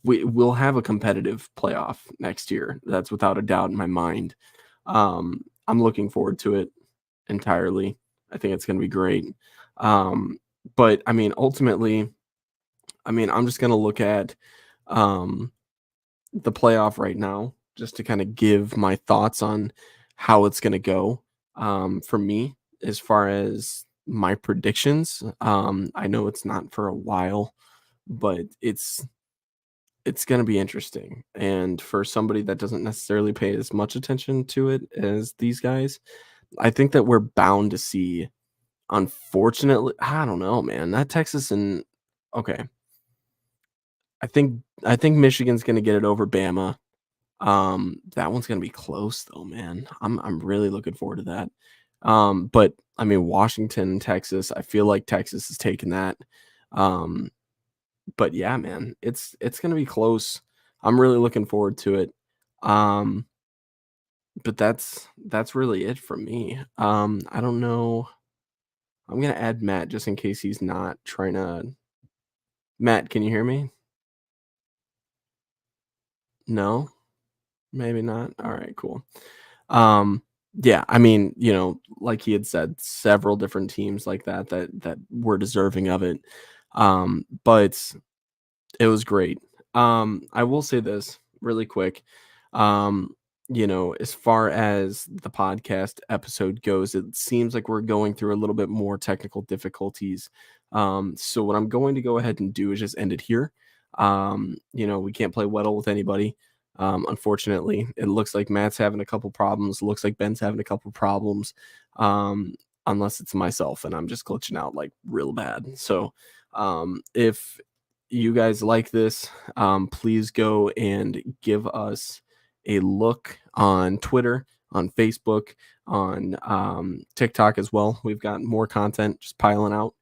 we'll have a competitive playoff next year. That's without a doubt in my mind. I'm looking forward to it entirely. I think it's going to be great. But I mean, ultimately, I'm just going to look at the playoff right now, just to kind of give my thoughts on how it's going to go. For me, as far as my predictions, I know it's not for a while, but it's going to be interesting. And for somebody that doesn't necessarily pay as much attention to it as these guys, I think that we're bound to see, unfortunately, I don't know, man, that Texas and okay. I think Michigan's going to get it over Bama. That one's going to be close though, man. I'm really looking forward to that. But I mean, Washington and Texas, I feel like Texas is taking that. But yeah, man, it's going to be close. I'm really looking forward to it. But that's really it for me. I don't know. I'm going to add Matt just in case he's not trying to. Matt, can you hear me? No, maybe not. All right, cool. Yeah, I mean, like he had said, several different teams like that were deserving of it. But it was great. I will say this really quick. As far as the podcast episode goes, it seems like we're going through a little bit more technical difficulties. So what I'm going to go ahead and do is just end it here. We can't play Weddle with anybody. Unfortunately, it looks like Matt's having a couple problems. Looks like Ben's having a couple problems. Unless it's myself and I'm just glitching out like real bad. So if you guys like this, please go and give us a look on Twitter, on Facebook, on TikTok as well. We've got more content just piling out.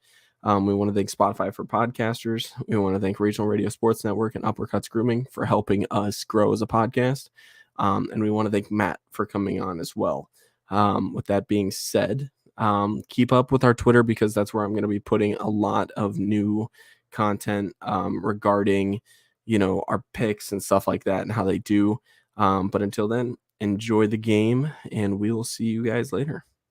We want to thank Spotify for podcasters. We want to thank Regional Radio Sports Network and Uppercuts Grooming for helping us grow as a podcast. And we want to thank Matt for coming on as well. With that being said, keep up with our Twitter because that's where I'm going to be putting a lot of new content regarding, our picks and stuff like that and how they do. But until then, enjoy the game and we will see you guys later.